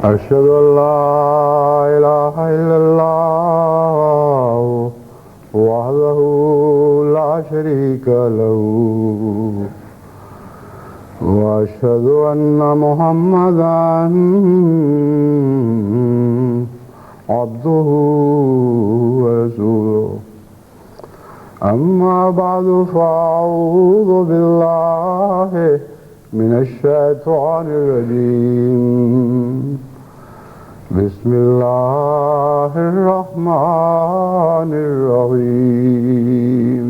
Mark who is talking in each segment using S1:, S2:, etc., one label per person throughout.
S1: أشهد أن لا إله إلا الله وحده لا شريك له وأشهد أن محمدا عبده ورسوله أما بعد فأعوذ بالله من الشيطان الرجيم بسم الله الرحمن الرحيم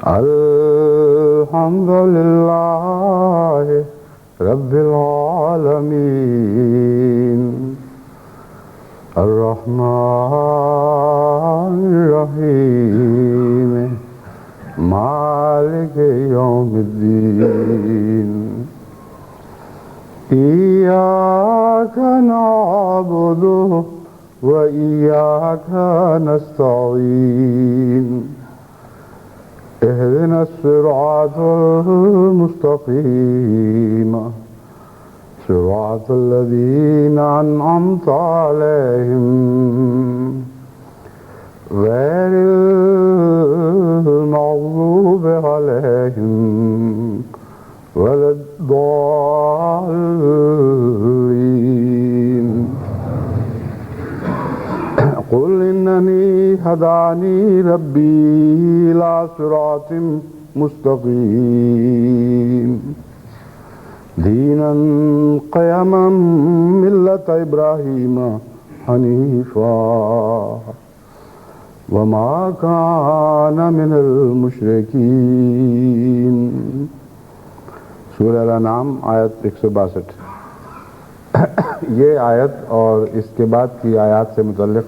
S1: الحمد لله رب العالمين الرحمن الرحيم مالك يوم الدين إياك نعبد وإياك نستعين اهدنا الصراط المستقيم صراط الذين أنعمت عليهم غير المغضوب عليهم ولا الضالين قل إنني هداني ربي إلى صراط مستقيم دينا قيما ملة إبراهيم حنيفا وما كان من المشركين سورہ الانعام آیت 162. یہ آیت اور اس کے بعد کی آیات سے متعلق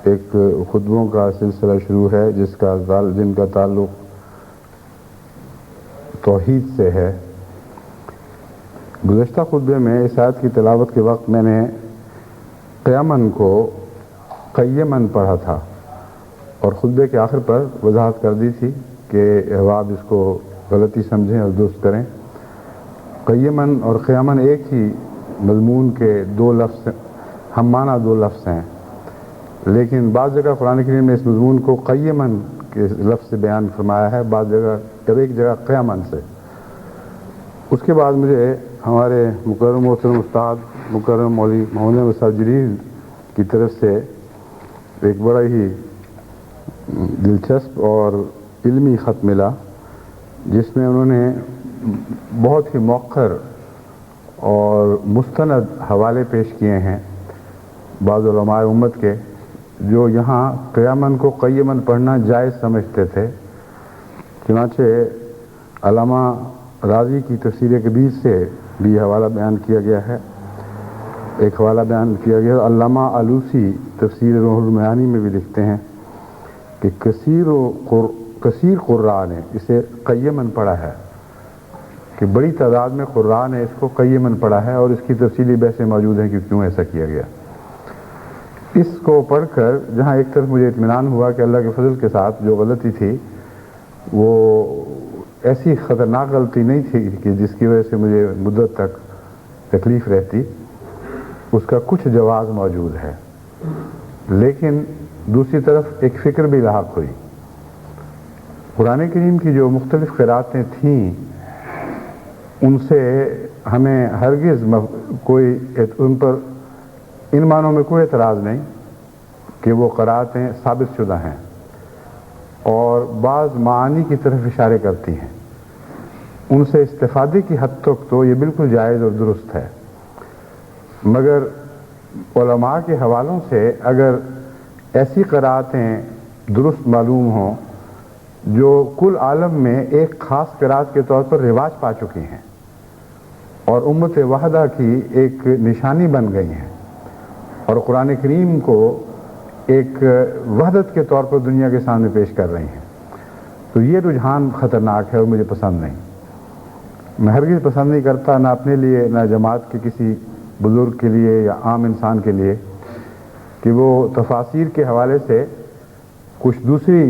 S1: ایک خطبوں کا سلسلہ شروع ہے جن کا تعلق توحید سے ہے. گزشتہ خطبے میں اس آیت کی تلاوت کے وقت میں نے قیامن کو قیمن پڑھا تھا اور خطبے کے آخر پر وضاحت کر دی تھی کہ احباب اس کو غلطی سمجھیں اور درست کریں. قیمن اور قیامن ایک ہی مضمون کے دو لفظ ہم معنی دو لفظ ہیں، لیکن بعض جگہ قرآن کریم نے اس مضمون کو قیمن کے لفظ سے بیان فرمایا ہے، بعض جگہ ایک جگہ قیامن سے. اس کے بعد مجھے ہمارے مکرم محترم استاد مکرم مولوی محمد مصعب جلیل کی طرف سے ایک بڑا ہی دلچسپ اور علمی خط ملا جس میں انہوں نے بہت ہی مؤخر اور مستند حوالے پیش کیے ہیں بعض علماء امت کے، جو یہاں قیامن کو قیمن پڑھنا جائز سمجھتے تھے. چنانچہ علامہ راضی کی تفسیر کبیر سے بھی حوالہ بیان کیا گیا ہے. ایک حوالہ بیان کیا گیا. علامہ آلوسی تفسیر روح المعانی میں بھی لکھتے ہیں کہ کثیر قراء نے اسے قیمن پڑھا ہے، کہ بڑی تعداد میں قراء نے اس کو قیمن پڑھا ہے، اور اس کی تفصیلی بحثیں موجود ہیں کہ کیوں ایسا کیا گیا. اس کو پڑھ کر جہاں ایک طرف مجھے اطمینان ہوا کہ اللہ کے فضل کے ساتھ جو غلطی تھی وہ ایسی خطرناک غلطی نہیں تھی کہ جس کی وجہ سے مجھے مدت تک تکلیف رہتی، اس کا کچھ جواز موجود ہے. لیکن دوسری طرف ایک فکر بھی لاحق ہوئی. قرآن کریم کی جو مختلف قرأتیں تھیں ان سے ہمیں ہرگز ان پر ان معنوں میں کوئی اعتراض نہیں کہ وہ قرأتیں ثابت شدہ ہیں اور بعض معانی کی طرف اشارے کرتی ہیں. ان سے استفادے کی حد تک تو یہ بالکل جائز اور درست ہے، مگر علماء کے حوالوں سے اگر ایسی قرأتیں درست معلوم ہوں جو کل عالم میں ایک خاص قرأت کے طور پر رواج پا چکی ہیں اور امت وحدہ کی ایک نشانی بن گئی ہیں اور قرآن کریم کو ایک وحدت کے طور پر دنیا کے سامنے پیش کر رہی ہیں، تو یہ رجحان خطرناک ہے اور مجھے پسند نہیں. میں ہرگز پسند نہیں کرتا، نہ اپنے لیے نہ جماعت کے کسی بزرگ کے لیے یا عام انسان کے لیے، کہ وہ تفاسیر کے حوالے سے کچھ دوسری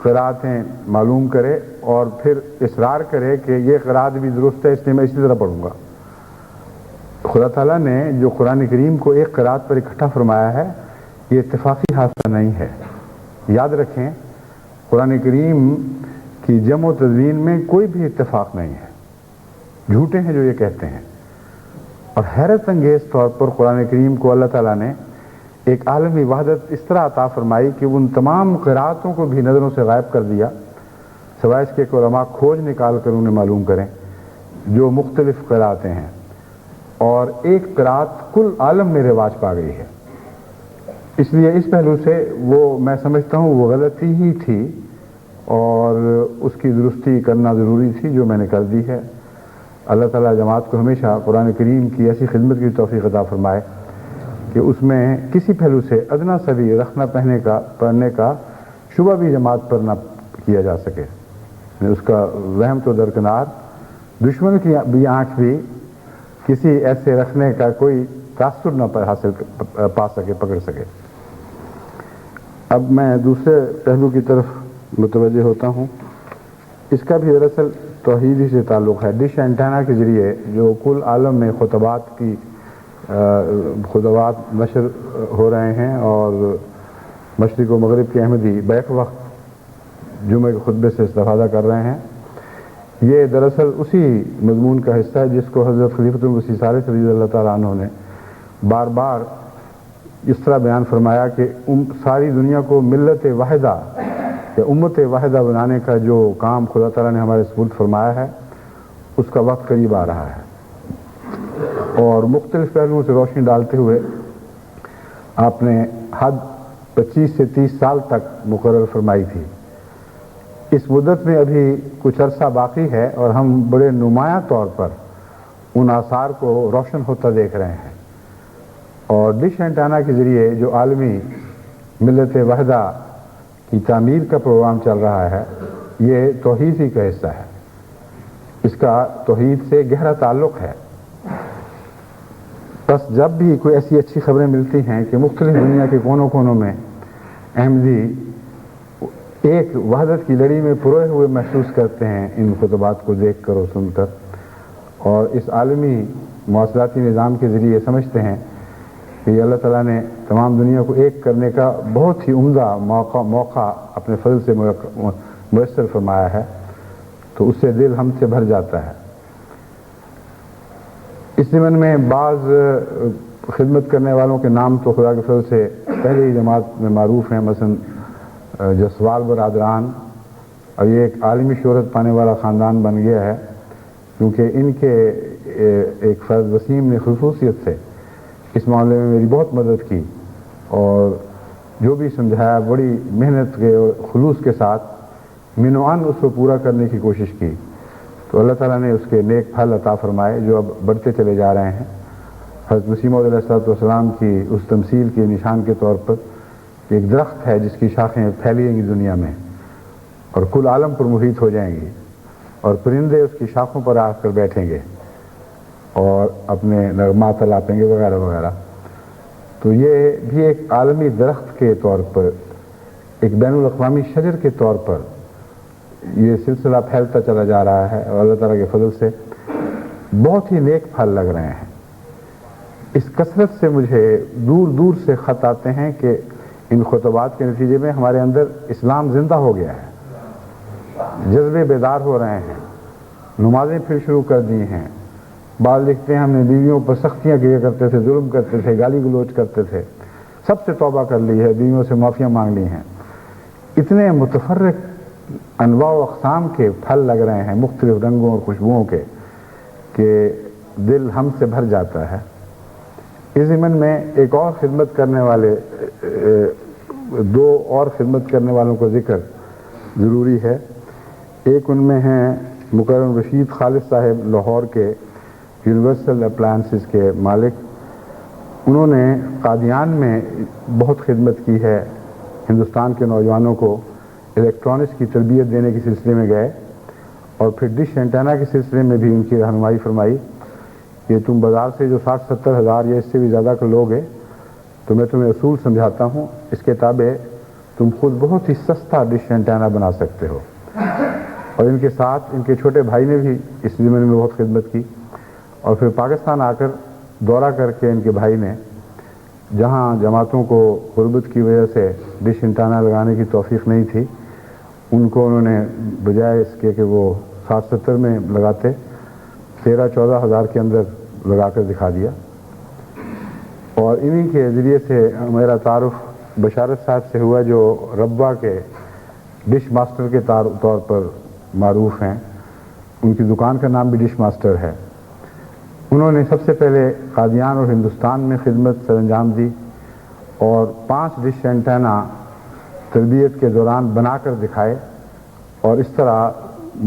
S1: قرأتیں معلوم کرے اور پھر اصرار کرے کہ یہ قرأت بھی درست ہے اس لیے میں اسی طرح پڑھوں گا. خدا تعالیٰ نے جو قرآن کریم کو ایک قرات پر اکٹھا فرمایا ہے یہ اتفاقی حادثہ نہیں ہے. یاد رکھیں قرآن کریم کی جمع و تدوین میں کوئی بھی اتفاق نہیں ہے. جھوٹے ہیں جو یہ کہتے ہیں. اور حیرت انگیز طور پر قرآن کریم کو اللہ تعالیٰ نے ایک عالمی وحدت اس طرح عطا فرمائی کہ ان تمام قراتوں کو بھی نظروں سے غائب کر دیا، سوائے اس کے علماء کھوج نکال کر انہیں معلوم کریں جو مختلف قراتیں ہیں، اور ایک قرات کل عالم میں رواج پا گئی ہے. اس لیے اس پہلو سے وہ میں سمجھتا ہوں وہ غلطی ہی تھی اور اس کی درستی کرنا ضروری تھی جو میں نے کر دی ہے. اللہ تعالیٰ جماعت کو ہمیشہ قرآن کریم کی ایسی خدمت کی توفیق عطا فرمائے کہ اس میں کسی پہلو سے ادنا سا بھی رکھنا پڑھنے کا شبہ بھی جماعت پر نہ کیا جا سکے. اس کا وہم تو درکنار، دشمن کی بھی آنکھ بھی کسی ایسے رکھنے کا کوئی تاثر نہ پکڑ سکے. اب میں دوسرے پہلو کی طرف متوجہ ہوتا ہوں. اس کا بھی دراصل توحید ہی سے تعلق ہے. ڈش اینٹینا کے ذریعے جو کل عالم میں خطبات نشر ہو رہے ہیں اور مشرق و مغرب کے احمدی بیک وقت جمعہ کے خطبے سے استفادہ کر رہے ہیں، یہ دراصل اسی مضمون کا حصہ ہے جس کو حضرت خلیفۃ المسیح ثالث رضی اللہ تعالیٰ عنہ نے بار بار اس طرح بیان فرمایا کہ ساری دنیا کو ملت واحدہ یا امت واحدہ بنانے کا جو کام خدا تعالیٰ نے ہمارے سپرد فرمایا ہے اس کا وقت قریب آ رہا ہے. اور مختلف پہلوؤں سے روشنی ڈالتے ہوئے آپ نے حد 25 سے 30 سال تک مقرر فرمائی تھی. اس مدت میں ابھی کچھ عرصہ باقی ہے اور ہم بڑے نمایاں طور پر ان آثار کو روشن ہوتا دیکھ رہے ہیں. اور ڈش اینٹینا کے ذریعے جو عالمی ملت واحدہ کی تعمیر کا پروگرام چل رہا ہے یہ توحید ہی کا حصہ ہے. اس کا توحید سے گہرا تعلق ہے. بس جب بھی کوئی ایسی اچھی خبریں ملتی ہیں کہ مختلف دنیا کے کونوں کونوں میں احمدی ایک وحدت کی لڑی میں پروئے ہوئے محسوس کرتے ہیں ان خطبات کو دیکھ کر اور سن کر، اور اس عالمی مواصلاتی نظام کے ذریعے سمجھتے ہیں کہ اللہ تعالیٰ نے تمام دنیا کو ایک کرنے کا بہت ہی عمدہ موقع اپنے فضل سے میسر فرمایا ہے، تو اس سے دل ہم سے بھر جاتا ہے. اس ضمن میں بعض خدمت کرنے والوں کے نام تو خدا کے فضل سے پہلے ہی جماعت میں معروف ہیں، مثلا جسوال برادران، اور یہ ایک عالمی شہرت پانے والا خاندان بن گیا ہے کیونکہ ان کے ایک فرد وسیم نے خصوصیت سے اس معاملے میں میری بہت مدد کی اور جو بھی سمجھایا بڑی محنت کے اور خلوص کے ساتھ مینوان اس کو پورا کرنے کی کوشش کی. تو اللہ تعالیٰ نے اس کے نیک پھل عطا فرمائے جو اب بڑھتے چلے جا رہے ہیں. حضرت مسیح موعود علیہ السلام کی اس تمثیل کے نشان کے طور پر ایک درخت ہے جس کی شاخیں پھیلیں گی دنیا میں اور کل عالم پر محیط ہو جائیں گی، اور پرندے اس کی شاخوں پر آ کر بیٹھیں گے اور اپنے نغمات لاپیں گے وغیرہ وغیرہ. تو یہ بھی ایک عالمی درخت کے طور پر، ایک بین الاقوامی شجر کے طور پر یہ سلسلہ پھیلتا چلا جا رہا ہے اور اللہ تعالیٰ کے فضل سے بہت ہی نیک پھل لگ رہے ہیں. اس کثرت سے مجھے دور دور سے خط آتے ہیں کہ ان خطبات کے نتیجے میں ہمارے اندر اسلام زندہ ہو گیا ہے، جذبے بیدار ہو رہے ہیں، نمازیں پھر شروع کر دی ہیں. بعض لکھتے ہیں ہم نے بیویوں پر سختیاں کیا کرتے تھے، ظلم کرتے تھے، گالی گلوچ کرتے تھے، سب سے توبہ کر لی ہے، بیویوں سے معافیاں مانگ لی ہیں. اتنے متفرق انواع و اقسام کے پھل لگ رہے ہیں مختلف رنگوں اور خوشبوؤں کے کہ دل ہم سے بھر جاتا ہے. اس ضمن میں ایک اور خدمت کرنے والے دو اور خدمت کرنے والوں کا ذکر ضروری ہے. ایک ان میں ہیں مکرم رشید خالد صاحب لاہور کے یونیورسل اپلائنسز کے مالک. انہوں نے قادیان میں بہت خدمت کی ہے. ہندوستان کے نوجوانوں کو الیکٹرانکس کی تربیت دینے کے سلسلے میں گئے اور پھر ڈش اینٹینا کے سلسلے میں بھی ان کی رہنمائی فرمائی کہ تم بازار سے جو 60-70 ہزار یا اس سے بھی زیادہ کا لوگ ہیں تو میں تمہیں اصول سمجھاتا ہوں، اس کے تابع تم خود بہت ہی سستا ڈش اینٹینا بنا سکتے ہو. اور ان کے ساتھ ان کے چھوٹے بھائی نے بھی اس زمین میں بہت خدمت کی اور پھر پاکستان آ کر دورہ کر کے ان کے بھائی نے جہاں جماعتوں کو غربت کی وجہ سے ڈش انٹانا لگانے کی توفیق نہیں تھی، ان کو انہوں نے بجائے اس کے کہ وہ 60-70 میں لگاتے 13-14 ہزار کے اندر لگا کر دکھا دیا. اور انہی کے ذریعے سے میرا تعارف بشارت صاحب سے ہوا، جو ربوہ کے ڈش ماسٹر کے طور پر معروف ہیں. ان کی دکان کا نام بھی ڈش ماسٹر ہے. انہوں نے سب سے پہلے قادیان اور ہندوستان میں خدمت سر انجام دی اور 5 ڈش اینٹینا تربیت کے دوران بنا کر دکھائے اور اس طرح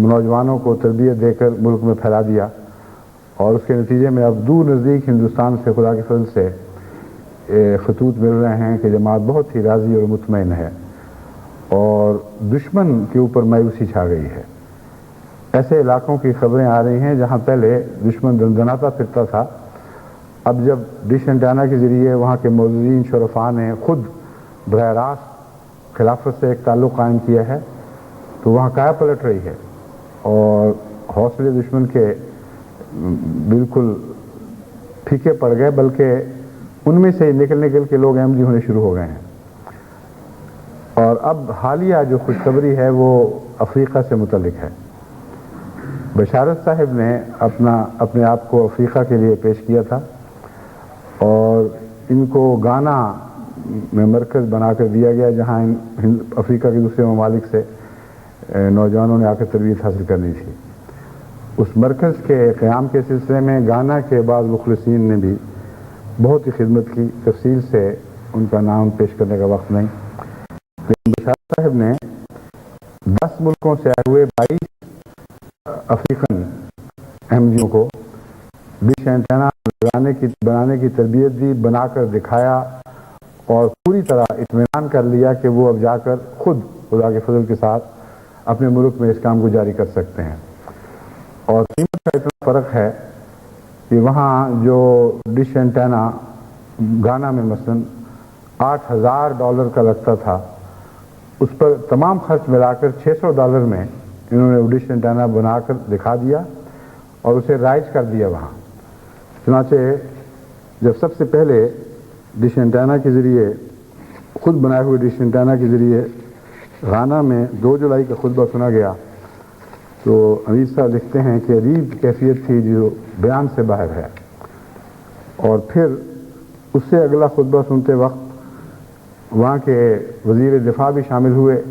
S1: نوجوانوں کو تربیت دے کر ملک میں پھیلا دیا. اور اس کے نتیجے میں اب دور نزدیک ہندوستان سے خدا کے فضل سے خطوط مل رہے ہیں کہ جماعت بہت ہی راضی اور مطمئن ہے اور دشمن کے اوپر مایوسی چھا گئی ہے. ایسے علاقوں کی خبریں آ رہی ہیں جہاں پہلے دشمن دندناتا پھرتا تھا، اب جب ڈش اینٹینا کے ذریعے وہاں کے معززین شرفاء نے خود براہ راست خلافت سے ایک تعلق قائم کیا ہے تو وہاں کایا پلٹ رہی ہے اور حوصلے دشمن کے بالکل پھیکے پڑ گئے، بلکہ ان میں سے نکل کے لوگ احمدی ہونے شروع ہو گئے ہیں. اور اب حالیہ جو خوشخبری ہے وہ افریقہ سے متعلق ہے. بشارت صاحب نے اپنے آپ کو افریقہ کے لیے پیش کیا تھا اور ان کو گانا میں مرکز بنا کر دیا گیا جہاں افریقہ کے دوسرے ممالک سے نوجوانوں نے آ کر تربیت حاصل کرنی تھی. اس مرکز کے قیام کے سلسلے میں گانا کے بعض مخلصین نے بھی بہت ہی خدمت کی. تفصیل سے ان کا نام پیش کرنے کا وقت نہیں، لیکن بشارت صاحب نے 10 ملکوں سے آئے ہوئے 22 افریقن احمدیوں کو ڈش اینٹینا بنانے کی تربیت دی، بنا کر دکھایا اور پوری طرح اطمینان کر لیا کہ وہ اب جا کر خود خدا کے فضل کے ساتھ اپنے ملک میں اس کام کو جاری کر سکتے ہیں. اور قیمت کا اتنا فرق ہے کہ وہاں جو ڈش اینٹینا گانا میں مثلا $8,000 کا لگتا تھا، اس پر تمام خرچ ملا کر $600 میں انہوں نے ڈش اینٹینا بنا کر دکھا دیا اور اسے رائج کر دیا وہاں. چنانچہ جب سب سے پہلے ڈش اینٹینا کے ذریعے خود بنائے ہوئے ڈش اینٹینا کے ذریعے غانا میں 2 جولائی کا خطبہ سنا گیا تو امیر صاحب لکھتے ہیں کہ عجیب کیفیت تھی جو بیان سے باہر ہے. اور پھر اس سے اگلا خطبہ سنتے وقت وہاں کے وزیر دفاع بھی شامل ہوئے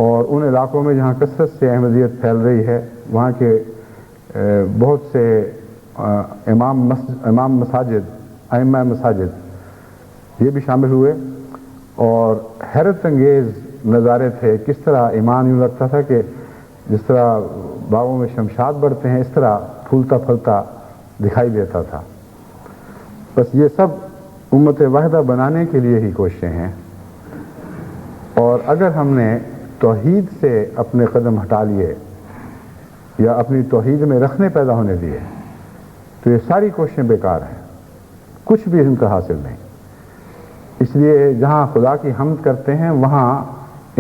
S1: اور ان علاقوں میں جہاں کثرت سے احمدیت پھیل رہی ہے وہاں کے بہت سے امام مساجد ائمہ مساجد یہ بھی شامل ہوئے اور حیرت انگیز نظارے تھے. کس طرح ایمان یوں لگتا تھا کہ جس طرح باغوں میں شمشاد بڑھتے ہیں اس طرح پھولتا پھلتا دکھائی دیتا تھا. بس یہ سب امت واحدہ بنانے کے لیے ہی کوششیں ہیں اور اگر ہم نے توحید سے اپنے قدم ہٹا لیے یا اپنی توحید میں رکھنے پیدا ہونے دیے تو یہ ساری کوششیں بیکار ہیں، کچھ بھی ان کا حاصل نہیں. اس لیے جہاں خدا کی حمد کرتے ہیں وہاں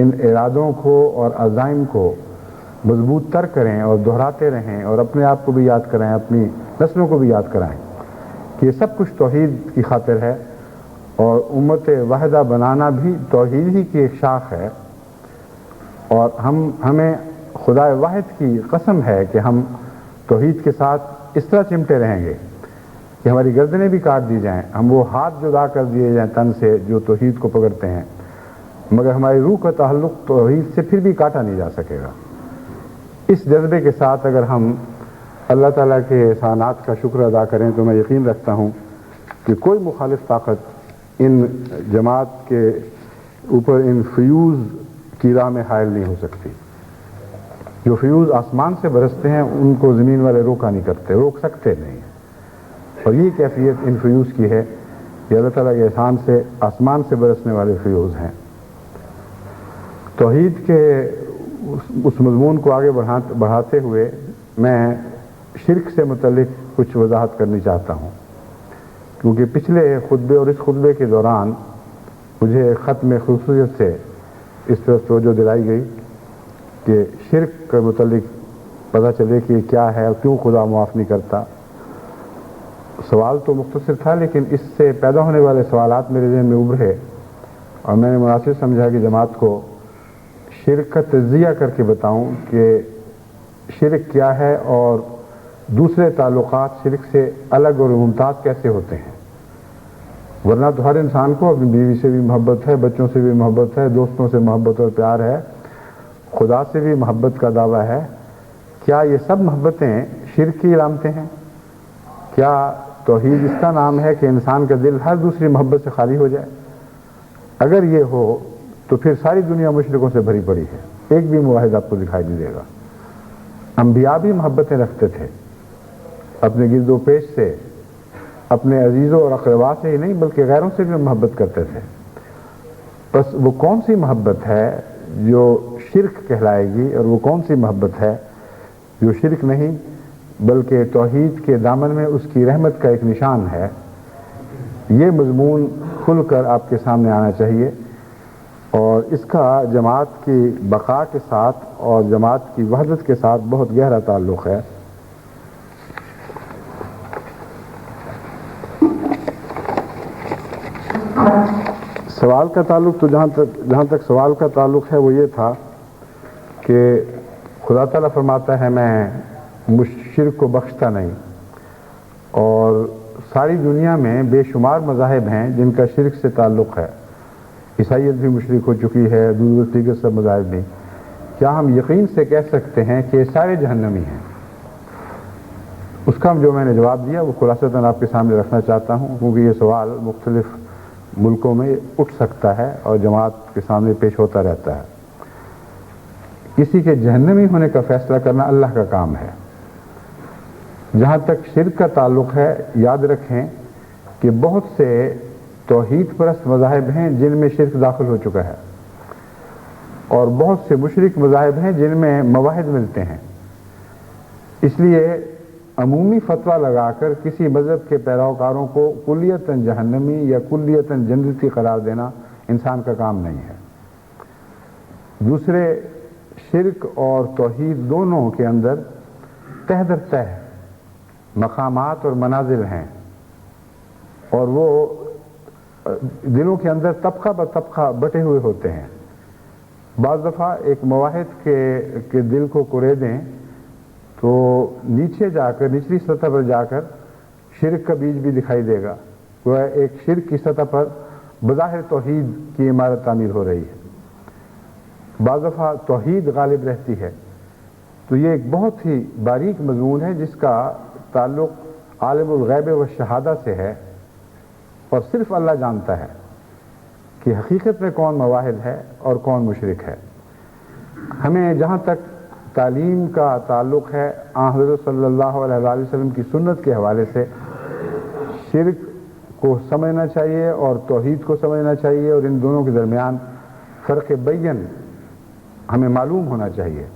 S1: ان ارادوں کو اور عزائم کو مضبوط تر کریں اور دہراتے رہیں اور اپنے آپ کو بھی یاد کرائیں، اپنی نسلوں کو بھی یاد کرائیں کہ یہ سب کچھ توحید کی خاطر ہے اور امت واحدہ بنانا بھی توحید ہی کی ایک شاخ ہے. اور ہمیں خدا واحد کی قسم ہے کہ ہم توحید کے ساتھ اس طرح چمٹے رہیں گے کہ ہماری گردنیں بھی کاٹ دی جائیں، ہم وہ ہاتھ جدا کر دیے جائیں تن سے جو توحید کو پکڑتے ہیں، مگر ہماری روح کا تعلق توحید سے پھر بھی کاٹا نہیں جا سکے گا. اس جذبے کے ساتھ اگر ہم اللہ تعالیٰ کے احسانات کا شکر ادا کریں تو میں یقین رکھتا ہوں کہ کوئی مخالف طاقت ان جماعت کے اوپر ان فیوز کی راہ میں حائل نہیں ہو سکتی. جو فیوز آسمان سے برستے ہیں ان کو زمین والے روک سکتے نہیں ہیں. اور یہ کیفیت ان فیوز کی ہے کہ اللہ تعالیٰ کے احسان سے آسمان سے برسنے والے فیوز ہیں. توحید کے اس مضمون کو آگے بڑھاتے ہوئے میں شرک سے متعلق کچھ وضاحت کرنی چاہتا ہوں، کیونکہ پچھلے خطبے اور اس خطبے کے دوران مجھے خط میں خصوصیت سے اس طرف توجہ دلائی گئی کہ شرک کے متعلق پتہ چلے کہ کیا ہے اور کیوں خدا معاف نہیں کرتا. سوال تو مختصر تھا لیکن اس سے پیدا ہونے والے سوالات میرے ذہن میں ابھرے اور میں نے مناسب سمجھا کہ جماعت کو شرک کا تجزیہ کر کے بتاؤں کہ شرک کیا ہے اور دوسرے تعلقات شرک سے الگ اور ممتاز کیسے ہوتے ہیں. ورنہ تو ہر انسان کو اپنی بیوی سے بھی محبت ہے، بچوں سے بھی محبت ہے، دوستوں سے محبت اور پیار ہے، خدا سے بھی محبت کا دعویٰ ہے. کیا یہ سب محبتیں شرک کی علامتیں ہیں؟ کیا توحید اس کا نام ہے کہ انسان کا دل ہر دوسری محبت سے خالی ہو جائے؟ اگر یہ ہو تو پھر ساری دنیا مشرکوں سے بھری پڑی ہے، ایک بھی موحد آپ کو دکھائی نہیں دے گا. انبیاء بھی محبتیں رکھتے تھے اپنے گرد و پیش سے، اپنے عزیزوں اور اقربا سے ہی نہیں بلکہ غیروں سے بھی محبت کرتے تھے. بس وہ کون سی محبت ہے جو شرک کہلائے گی اور وہ کون سی محبت ہے جو شرک نہیں بلکہ توحید کے دامن میں اس کی رحمت کا ایک نشان ہے؟ یہ مضمون کھل کر آپ کے سامنے آنا چاہیے اور اس کا جماعت کی بقا کے ساتھ اور جماعت کی وحدت کے ساتھ بہت گہرا تعلق ہے. سوال کا تعلق تو جہاں تک سوال کا تعلق ہے وہ یہ تھا کہ خدا تعالیٰ فرماتا ہے میں شرک کو بخشتا نہیں، اور ساری دنیا میں بے شمار مذاہب ہیں جن کا شرک سے تعلق ہے. عیسائیت بھی مشرک ہو چکی ہے، دیگر سب مذاہب بھی. کیا ہم یقین سے کہہ سکتے ہیں کہ سارے جہنمی ہیں؟ اس کا جو میں نے جواب دیا وہ خلاصتاً آپ کے سامنے رکھنا چاہتا ہوں، کیونکہ یہ سوال مختلف ملکوں میں اٹھ سکتا ہے اور جماعت کے سامنے پیش ہوتا رہتا ہے. کسی کے جہنمی ہونے کا فیصلہ کرنا اللہ کا کام ہے. جہاں تک شرک کا تعلق ہے، یاد رکھیں کہ بہت سے توحید پرست مذاہب ہیں جن میں شرک داخل ہو چکا ہے، اور بہت سے مشرک مذاہب ہیں جن میں مواحد ملتے ہیں. اس لیے عمومی فتویٰ لگا کر کسی مذہب کے پیروکاروں کو کلیتاً جہنمی یا کلیتاً جنتی قرار دینا انسان کا کام نہیں ہے. دوسرے، شرک اور توحید دونوں کے اندر تہ در تہ مقامات اور منازل ہیں، اور وہ دلوں کے اندر طبقہ بہ طبقہ بٹے ہوئے ہوتے ہیں. بعض دفعہ ایک موحد کے دل کو کرے دیں تو نیچے جا کر، نچلی سطح پر جا کر شرک کا بیج بھی دکھائی دے گا. وہ ایک شرک کی سطح پر بظاہر توحید کی عمارت تعمیر ہو رہی ہے. بعض دفعہ توحید غالب رہتی ہے. تو یہ ایک بہت ہی باریک مضمون ہے جس کا تعلق عالم الغیب و شہادہ سے ہے، اور صرف اللہ جانتا ہے کہ حقیقت میں کون مواحد ہے اور کون مشرک ہے. ہمیں جہاں تک تعلیم کا تعلق ہے، آن حضرت صلی اللہ علیہ وآلہ وسلم کی سنت کے حوالے سے شرک کو سمجھنا چاہیے اور توحید کو سمجھنا چاہیے، اور ان دونوں کے درمیان فرق بین ہمیں معلوم ہونا چاہیے،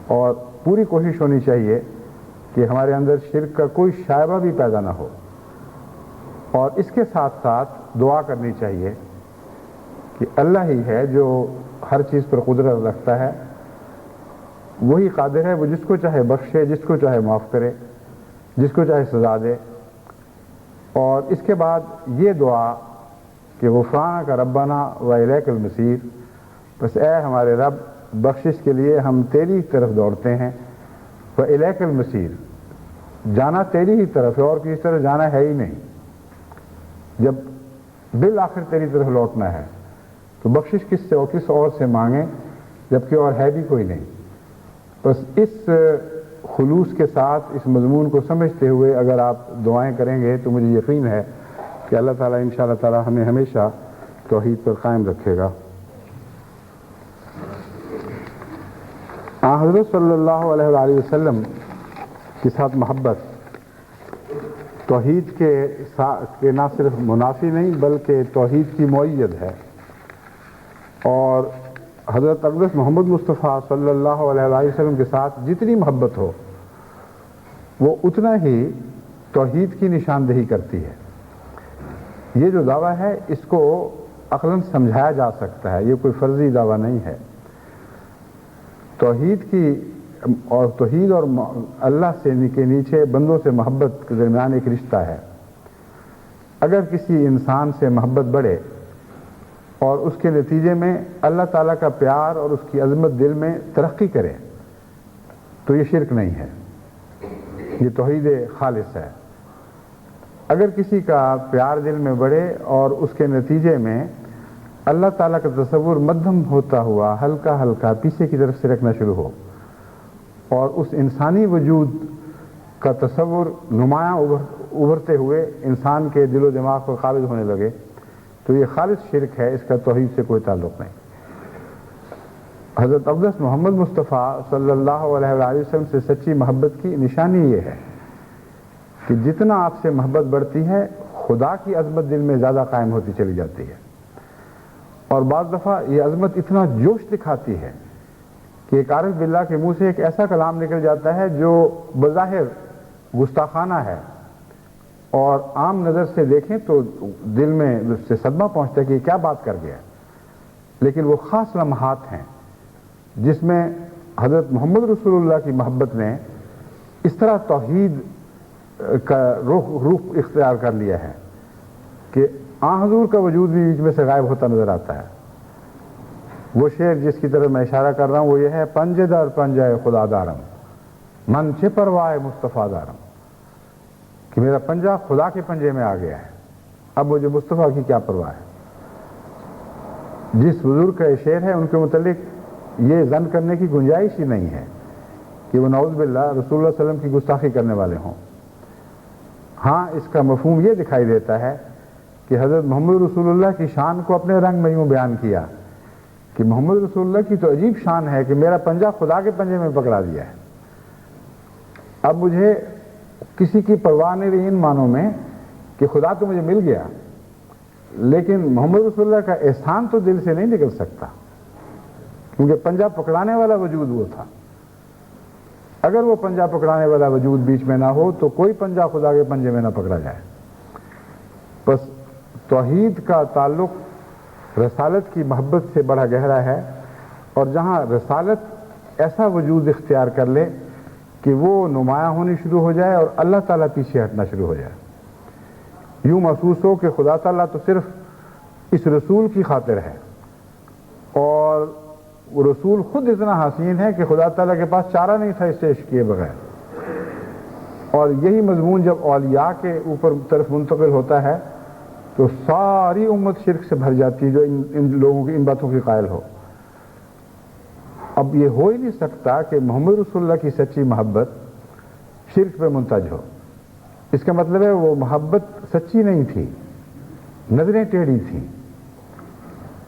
S1: اور پوری کوشش ہونی چاہیے کہ ہمارے اندر شرک کا کوئی شائبہ بھی پیدا نہ ہو. اور اس کے ساتھ ساتھ دعا کرنی چاہیے کہ اللہ ہی ہے جو ہر چیز پر قدرت رکھتا ہے، وہی قادر ہے، وہ جس کو چاہے بخشے، جس کو چاہے معاف کرے، جس کو چاہے سزا دے. اور اس کے بعد یہ دعا کہ غفرانک ربنا و الیک المصیر، بس اے ہمارے رب بخشش کے لیے ہم تیری طرف دوڑتے ہیں. و الیک المصیر، جانا تیری ہی طرف ہے اور کسی طرف جانا ہے ہی نہیں. جب بالآخر تیری طرف لوٹنا ہے تو بخشش کس سے اور کس اور سے مانگیں جبکہ اور ہے بھی کوئی نہیں. بس اس خلوص کے ساتھ اس مضمون کو سمجھتے ہوئے اگر آپ دعائیں کریں گے تو مجھے یقین ہے کہ اللہ تعالیٰ انشاءاللہ تعالیٰ ہمیں ہمیشہ توحید پر قائم رکھے گا. حضرت صلی اللہ علیہ وآلہ وسلم کے ساتھ محبت توحید کے نہ صرف منافی نہیں بلکہ توحید کی مؤید ہے. اور حضرت اقدس محمد مصطفیٰ صلی اللہ علیہ وآلہ وسلم کے ساتھ جتنی محبت ہو وہ اتنا ہی توحید کی نشاندہی کرتی ہے. یہ جو دعویٰ ہے اس کو عقلاً سمجھایا جا سکتا ہے، یہ کوئی فرضی دعویٰ نہیں ہے. توحید کی اور توحید اور اللہ سے کے نیچے بندوں سے محبت کے درمیان ایک رشتہ ہے. اگر کسی انسان سے محبت بڑھے اور اس کے نتیجے میں اللہ تعالیٰ کا پیار اور اس کی عظمت دل میں ترقی کرے تو یہ شرک نہیں ہے, یہ توحید خالص ہے. اگر کسی کا پیار دل میں بڑھے اور اس کے نتیجے میں اللہ تعالیٰ کا تصور مدھم ہوتا ہوا ہلکا ہلکا پیچھے کی طرف سے رکھنا شروع ہو اور اس انسانی وجود کا تصور نمایاں ابھرتے ہوئے انسان کے دل و دماغ پر قابض ہونے لگے تو یہ خالص شرک ہے, اس کا توحید سے کوئی تعلق نہیں. حضرت اقدس محمد مصطفیٰ صلی اللہ علیہ وآلہ وسلم سے سچی محبت کی نشانی یہ ہے کہ جتنا آپ سے محبت بڑھتی ہے خدا کی عظمت دل میں زیادہ قائم ہوتی چلی جاتی ہے, اور بعض دفعہ یہ عظمت اتنا جوش دکھاتی ہے کہ ایک عارف باللہ کے منہ سے ایک ایسا کلام نکل جاتا ہے جو بظاہر گستاخانہ ہے اور عام نظر سے دیکھیں تو دل میں اس سے صدمہ پہنچتا ہے کہ یہ کیا بات کر گیا, لیکن وہ خاص لمحات ہیں جس میں حضرت محمد رسول اللہ کی محبت نے اس طرح توحید کا روح اختیار کر لیا ہے کہ حضور کا وجود بھی بیچ میں سے غائب ہوتا نظر آتا ہے. وہ شعر جس کی طرف میں اشارہ کر رہا ہوں وہ یہ ہے, پنجے در پنجے خدا دارم من چه پرواہ مصطفیٰ دارم, کہ میرا پنجہ خدا کے پنجے میں آ گیا ہے, اب مجھے مصطفیٰ کی کیا پرواہ ہے. جس بزرگ کا یہ شعر ہے ان کے متعلق یہ ظن کرنے کی گنجائش ہی نہیں ہے کہ وہ نعوذ باللہ رسول اللہ صلی اللہ علیہ وسلم کی گستاخی کرنے والے ہوں. ہاں, اس کا مفہوم یہ دکھائی دیتا ہے کہ حضرت محمد رسول اللہ کی شان کو اپنے رنگ میں یوں بیان کیا کہ محمد رسول اللہ کی تو عجیب شان ہے کہ میرا پنجہ خدا کے پنجے میں پکڑا دیا ہے. اب مجھے کسی کی پرواہ نہیں رہی ان معنوں میں کہ خدا تو مجھے مل گیا, لیکن محمد رسول اللہ کا احسان تو دل سے نہیں نکل سکتا کیونکہ پنجہ پکڑانے والا وجود وہ تھا. اگر وہ پنجہ پکڑانے والا وجود بیچ میں نہ ہو تو کوئی پنجہ خدا کے پنجے میں نہ پکڑا جائے. بس توحید کا تعلق رسالت کی محبت سے بڑا گہرا ہے, اور جہاں رسالت ایسا وجود اختیار کر لے کہ وہ نمایاں ہونی شروع ہو جائے اور اللہ تعالیٰ پیچھے ہٹنا شروع ہو جائے, یوں محسوس ہو کہ خدا تعالیٰ تو صرف اس رسول کی خاطر ہے اور وہ رسول خود اتنا حسین ہے کہ خدا تعالیٰ کے پاس چارہ نہیں تھا اس سے عشق کیے بغیر. اور یہی مضمون جب اولیاء کے اوپر طرف منتقل ہوتا ہے تو ساری امت شرک سے بھر جاتی ہے جو ان لوگوں کی ان باتوں کی قائل ہو. اب یہ ہو ہی نہیں سکتا کہ محمد رسول اللہ کی سچی محبت شرک پہ منتج ہو. اس کا مطلب ہے وہ محبت سچی نہیں تھی, نظریں ٹیڑھی تھیں.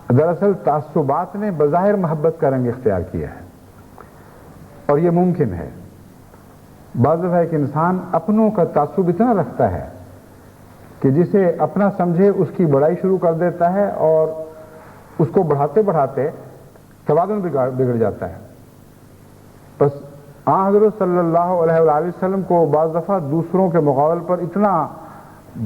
S1: دراصل تعصبات نے بظاہر محبت کا رنگ اختیار کیا ہے, اور یہ ممکن ہے. بعض دفعہ ایک انسان اپنوں کا تعصب اتنا رکھتا ہے کہ جسے اپنا سمجھے اس کی بڑائی شروع کر دیتا ہے اور اس کو بڑھاتے بڑھاتے توازن بگڑ جاتا ہے. بس حضرت صلی اللہ علیہ وآلہ وسلم کو بعض دفعہ دوسروں کے مقابل پر اتنا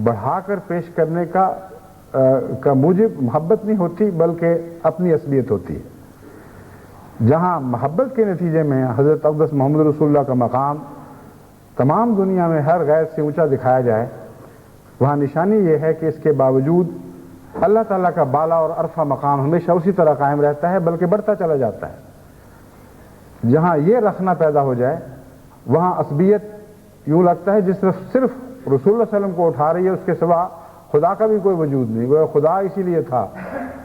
S1: بڑھا کر پیش کرنے کا موجب محبت نہیں ہوتی بلکہ اپنی عصبیت ہوتی ہے. جہاں محبت کے نتیجے میں حضرت اقدس محمد رسول اللہ کا مقام تمام دنیا میں ہر غیر سے اونچا دکھایا جائے, وہاں نشانی یہ ہے کہ اس کے باوجود اللہ تعالیٰ کا بالا اور عرفہ مقام ہمیشہ اسی طرح قائم رہتا ہے بلکہ بڑھتا چلا جاتا ہے. جہاں یہ رکھنا پیدا ہو جائے وہاں عصبیت یوں لگتا ہے جس طرف صرف رسول اللہ صلی اللہ علیہ وسلم کو اٹھا رہی ہے, اس کے سوا خدا کا بھی کوئی وجود نہیں. وہ خدا اسی لیے تھا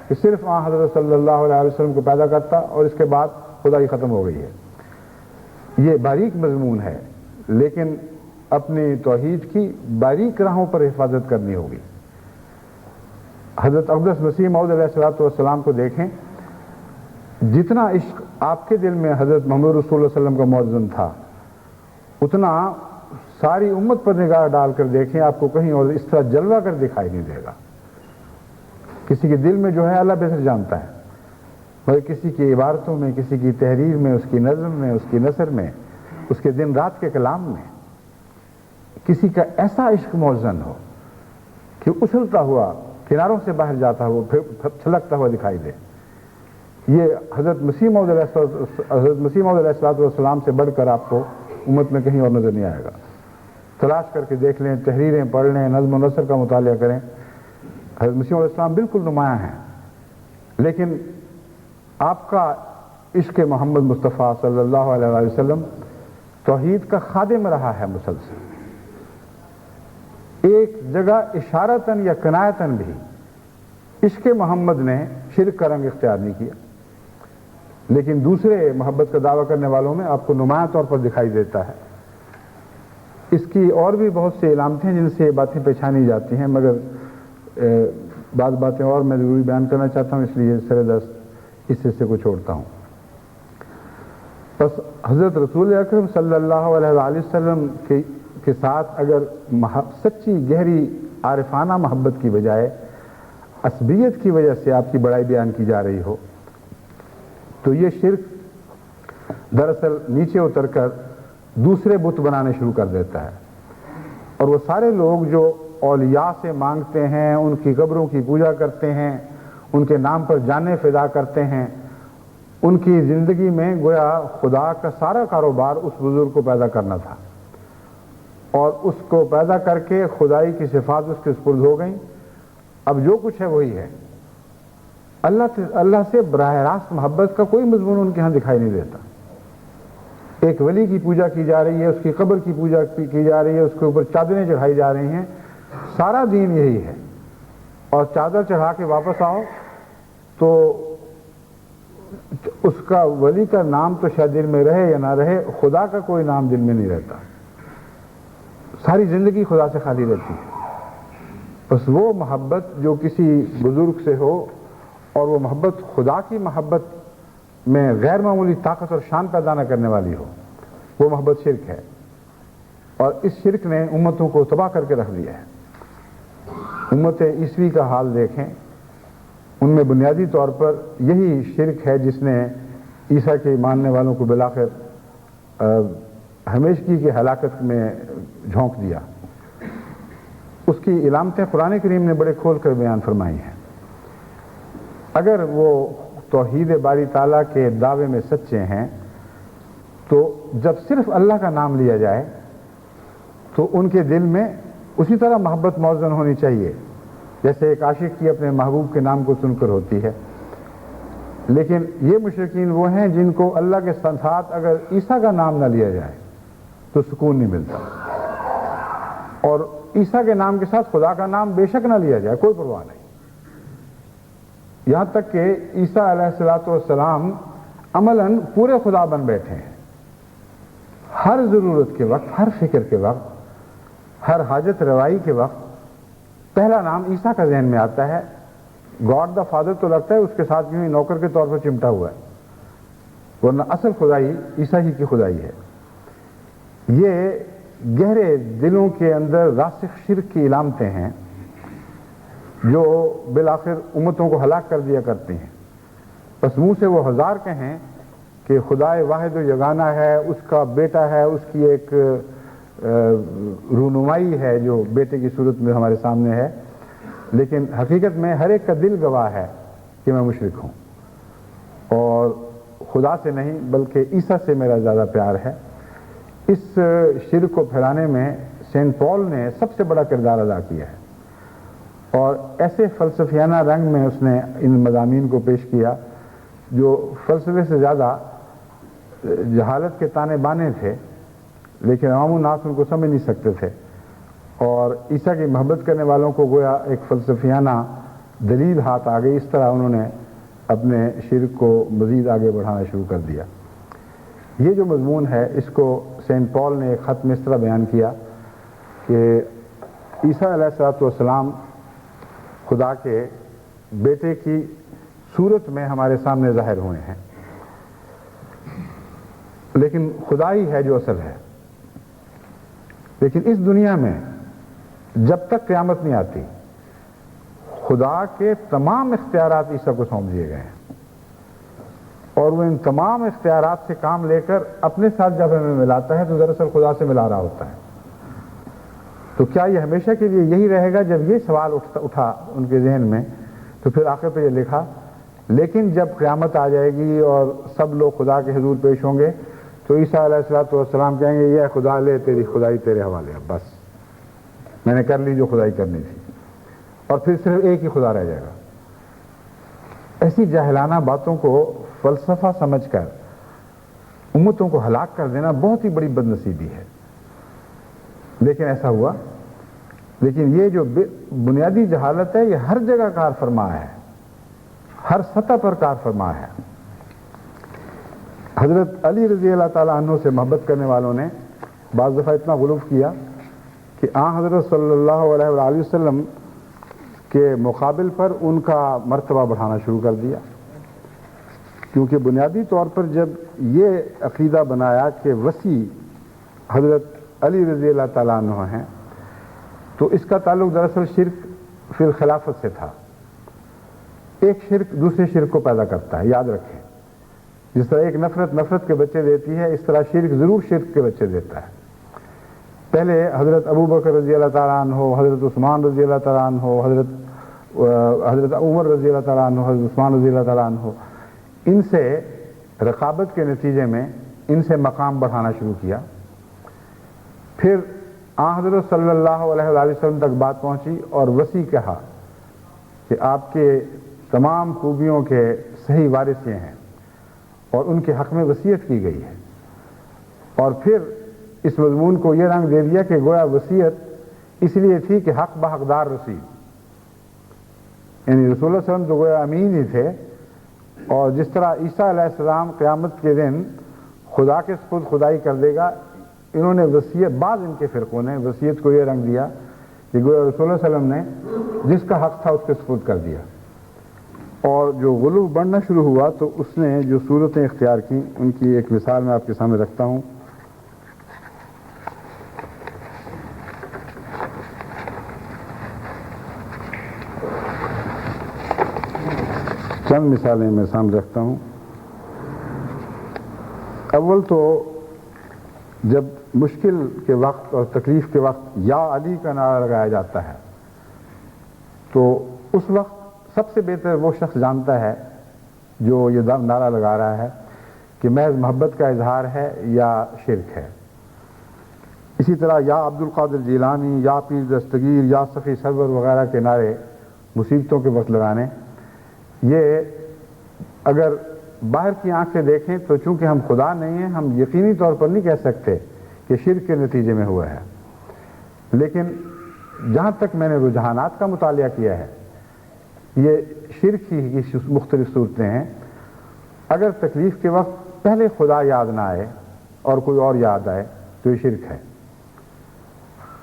S1: کہ صرف حضرت صلی اللہ علیہ وسلم کو پیدا کرتا اور اس کے بعد خدائی ختم ہو گئی ہے. یہ باریک مضمون ہے, لیکن اپنی توحید کی باریک راہوں پر حفاظت کرنی ہوگی. حضرت اقدس مسیح موعود علیہ السلام کو دیکھیں, جتنا عشق آپ کے دل میں حضرت محمد رسول اللہ صلی اللہ علیہ وسلم کا موزن تھا اتنا ساری امت پر نگاہ ڈال کر دیکھیں, آپ کو کہیں اور اس طرح جلوہ کر دکھائی نہیں دے گا. کسی کے دل میں جو ہے اللہ بہتر جانتا ہے, مگر کسی کی عبارتوں میں, کسی کی تحریر میں, اس کی نظم میں, اس کی نثر میں, اس کے دن رات کے کلام میں کسی کا ایسا عشق موزن ہو کہ اچھلتا ہوا کناروں سے باہر جاتا ہوا پھر چھلکتا ہوا دکھائی دے. یہ حضرت مسیح موعود علیہ السلام سے بڑھ کر آپ کو امت میں کہیں اور نظر نہیں آئے گا. تلاش کر کے دیکھ لیں، تحریریں پڑھ لیں، نظم و نثر کا مطالعہ کریں. حضرت مسیح علیہ السلام بالکل نمایاں ہیں، لیکن آپ کا عشق محمد مصطفیٰ صلی اللہ علیہ وسلم توحید کا خادم رہا ہے مسلسل. ایک جگہ اشارتاً یا کنایتاً بھی عشق محمد نے شرک کا رنگ اختیار نہیں کیا، لیکن دوسرے محبت کا دعویٰ کرنے والوں میں آپ کو نمایاں طور پر دکھائی دیتا ہے. اس کی اور بھی بہت سی علامتیں ہیں جن سے یہ باتیں پہچانی جاتی ہیں، مگر بعض باتیں اور میں ضروری بیان کرنا چاہتا ہوں، اس لیے سر دست اس حصے کو چھوڑتا ہوں. بس حضرت رسول اکرم صلی اللہ علیہ وآلہ وسلم کے ساتھ اگر سچی گہری عارفانہ محبت کی بجائے عصبیت کی وجہ سے آپ کی بڑائی بیان کی جا رہی ہو، تو یہ شرک دراصل نیچے اتر کر دوسرے بت بنانے شروع کر دیتا ہے. اور وہ سارے لوگ جو اولیاء سے مانگتے ہیں، ان کی قبروں کی پوجا کرتے ہیں، ان کے نام پر جانیں فدا کرتے ہیں، ان کی زندگی میں گویا خدا کا سارا کاروبار اس بزرگ کو پیدا کرنا تھا، اور اس کو پیدا کر کے خدائی کی صفات اس کے سپرد ہو گئیں. اب جو کچھ ہے وہی ہے. اللہ سے براہ راست محبت کا کوئی مضمون ان کے ہاں دکھائی نہیں دیتا. ایک ولی کی پوجا کی جا رہی ہے، اس کی قبر کی پوجا کی جا رہی ہے، اس کے اوپر چادریں چڑھائی جا رہی ہیں. سارا دین یہی ہے. اور چادر چڑھا کے واپس آؤ تو اس کا ولی کا نام تو شاید دل میں رہے یا نہ رہے، خدا کا کوئی نام دل میں نہیں رہتا. ساری زندگی خدا سے خالی رہتی ہے. بس وہ محبت جو کسی بزرگ سے ہو اور وہ محبت خدا کی محبت میں غیر معمولی طاقت اور شان پیدا نہ کرنے والی ہو، وہ محبت شرک ہے. اور اس شرک نے امتوں کو تباہ کر کے رکھ دیا ہے. امت عیسوی کا حال دیکھیں، ان میں بنیادی طور پر یہی شرک ہے جس نے عیسیٰ کے ماننے والوں کو بالآخر ہمیشگی کی ہلاکت میں جھونک دیا. اس کی علامتیں قرآن کریم نے بڑے کھول کر بیان فرمائی ہیں. اگر وہ توحید باری تعالیٰ کے دعوے میں سچے ہیں تو جب صرف اللہ کا نام لیا جائے تو ان کے دل میں اسی طرح محبت موزن ہونی چاہیے جیسے ایک عاشق کی اپنے محبوب کے نام کو سن کر ہوتی ہے. لیکن یہ مشرکین وہ ہیں جن کو اللہ کے ساتھ اگر عیسیٰ کا نام نہ لیا جائے تو سکون نہیں ملتا، اور عیسیٰ کے نام کے ساتھ خدا کا نام بے شک نہ لیا جائے، کوئی پرواہ نہیں. یہاں تک کہ عیسیٰ علیہ السلام عملاً پورے خدا بن بیٹھے ہیں. ہر ضرورت کے وقت، ہر فکر کے وقت، ہر حاجت روائی کے وقت پہلا نام عیسیٰ کا ذہن میں آتا ہے. گاڈ دا فادر تو لگتا ہے اس کے ساتھ یوں ہی نوکر کے طور پر چمٹا ہوا ہے، ورنہ اصل خدائی عیسیٰ ہی کی خدائی ہے. یہ گہرے دلوں کے اندر راسخ شرک کی علامتیں ہیں جو بالآخر امتوں کو ہلاک کر دیا کرتی ہیں. بس منہ سے وہ ہزار کہیں کہ خدائے واحد و یگانہ ہے، اس کا بیٹا ہے، اس کی ایک رونمائی ہے جو بیٹے کی صورت میں ہمارے سامنے ہے، لیکن حقیقت میں ہر ایک کا دل گواہ ہے کہ میں مشرک ہوں اور خدا سے نہیں بلکہ عیسیٰ سے میرا زیادہ پیار ہے. اس شرک کو پھیلانے میں سینٹ پال نے سب سے بڑا کردار ادا کیا ہے، اور ایسے فلسفیانہ رنگ میں اس نے ان مضامین کو پیش کیا جو فلسفے سے زیادہ جہالت کے تانے بانے تھے، لیکن عوام الناس ان کو سمجھ نہیں سکتے تھے. اور عیسیٰ کی محبت کرنے والوں کو گویا ایک فلسفیانہ دلیل ہاتھ آ گئی. اس طرح انہوں نے اپنے شرک کو مزید آگے بڑھانا شروع کر دیا. یہ جو مضمون ہے اس کو سینٹ پال نے ایک خط میں اس طرح بیان کیا کہ عیسیٰ علیہ السلام خدا کے بیٹے کی صورت میں ہمارے سامنے ظاہر ہوئے ہیں، لیکن خدا ہی ہے جو اصل ہے. لیکن اس دنیا میں جب تک قیامت نہیں آتی خدا کے تمام اختیارات عیسیٰ کو سونپ دیے گئے ہیں، اور وہ ان تمام اختیارات سے کام لے کر اپنے ساتھ جب ہمیں ملاتا ہے تو دراصل خدا سے ملا رہا ہوتا ہے. تو کیا یہ ہمیشہ کے لیے یہی رہے گا؟ جب یہ سوال اٹھا ان کے ذہن میں تو پھر آخر پہ یہ لکھا لیکن جب قیامت آ جائے گی اور سب لوگ خدا کے حضور پیش ہوں گے تو عیسیٰ علیہ السلام کہیں گے یہ خدا لے تیری خدائی تیرے حوالے، اب بس میں نے کر لی جو خدائی کرنی تھی، اور پھر صرف ایک ہی خدا رہ جائے گا۔ ایسی جاہلانہ باتوں کو فلسفہ سمجھ کر امتوں کو ہلاک کر دینا بہت ہی بڑی بد نصیبی ہے، لیکن ایسا ہوا۔ لیکن یہ جو بنیادی جہالت ہے یہ ہر جگہ کار فرما ہے، ہر سطح پر کار فرما ہے۔ حضرت علی رضی اللہ تعالیٰ عنہ سے محبت کرنے والوں نے بعض دفعہ اتنا غلو کیا کہ حضرت صلی اللہ علیہ وآلہ وسلم کے مقابل پر ان کا مرتبہ بڑھانا شروع کر دیا، کیونکہ بنیادی طور پر جب یہ عقیدہ بنایا کہ وسیع حضرت علی رضی اللہ تعالیٰ عنہ ہیں تو اس کا تعلق دراصل شرک فی الخلافت سے تھا۔ ایک شرک دوسرے شرک کو پیدا کرتا ہے، یاد رکھیں، جس طرح ایک نفرت کے بچے دیتی ہے، اس طرح شرک ضرور شرک کے بچے دیتا ہے۔ پہلے حضرت ابو بکر رضی اللہ تعالیٰ عنہ، حضرت عثمان رضی اللہ تعالیٰ عنہ، حضرت عمر رضی اللہ تعالیٰ عنہ، حضرت عثمان رضی اللہ تعالیٰ عنہ، ان سے رقابت کے نتیجے میں ان سے مقام بڑھانا شروع کیا۔ پھر حضرت صلی اللہ علیہ وآلہ وسلم تک بات پہنچی اور وسیع کہا کہ آپ کے تمام خوبیوں کے صحیح وارث یہ ہیں، اور ان کے حق میں وصیت کی گئی ہے، اور پھر اس مضمون کو یہ رنگ دے دیا کہ گویا وصیت اس لیے تھی کہ حق بحقدار رسید، یعنی رسول اللہ علیہ وسلم تو گویا امین ہی تھے، اور جس طرح عیسیٰ علیہ السلام قیامت کے دن خدا کے سپرد خدائی کر دے گا، انہوں نے وصیت، بعض ان کے فرقوں نے وصیت کو یہ رنگ دیا کہ گویا رسول اللہ علیہ وسلم نے جس کا حق تھا اس کے سپرد کر دیا۔ اور جو غلو بڑھنا شروع ہوا تو اس نے جو صورتیں اختیار کی ان کی ایک مثال میں آپ کے سامنے رکھتا ہوں۔ چند مثالیں میں سامنے رکھتا ہوں۔ اول تو جب مشکل کے وقت اور تکلیف کے وقت یا علی کا نعرہ لگایا جاتا ہے تو اس وقت سب سے بہتر وہ شخص جانتا ہے جو یہ نعرہ لگا رہا ہے کہ محض محبت کا اظہار ہے یا شرک ہے۔ اسی طرح یا عبد القادر جیلانی، یا پیر دستگیر، یا سخی سرور وغیرہ کے نعرے مصیبتوں کے وقت لگانے، یہ اگر باہر کی آنکھ سے دیکھیں تو چونکہ ہم خدا نہیں ہیں، ہم یقینی طور پر نہیں کہہ سکتے کہ شرک کے نتیجے میں ہوا ہے، لیکن جہاں تک میں نے رجحانات کا مطالعہ کیا ہے یہ شرک ہی کی مختلف صورتیں ہیں۔ اگر تکلیف کے وقت پہلے خدا یاد نہ آئے اور کوئی اور یاد آئے تو یہ شرک ہے۔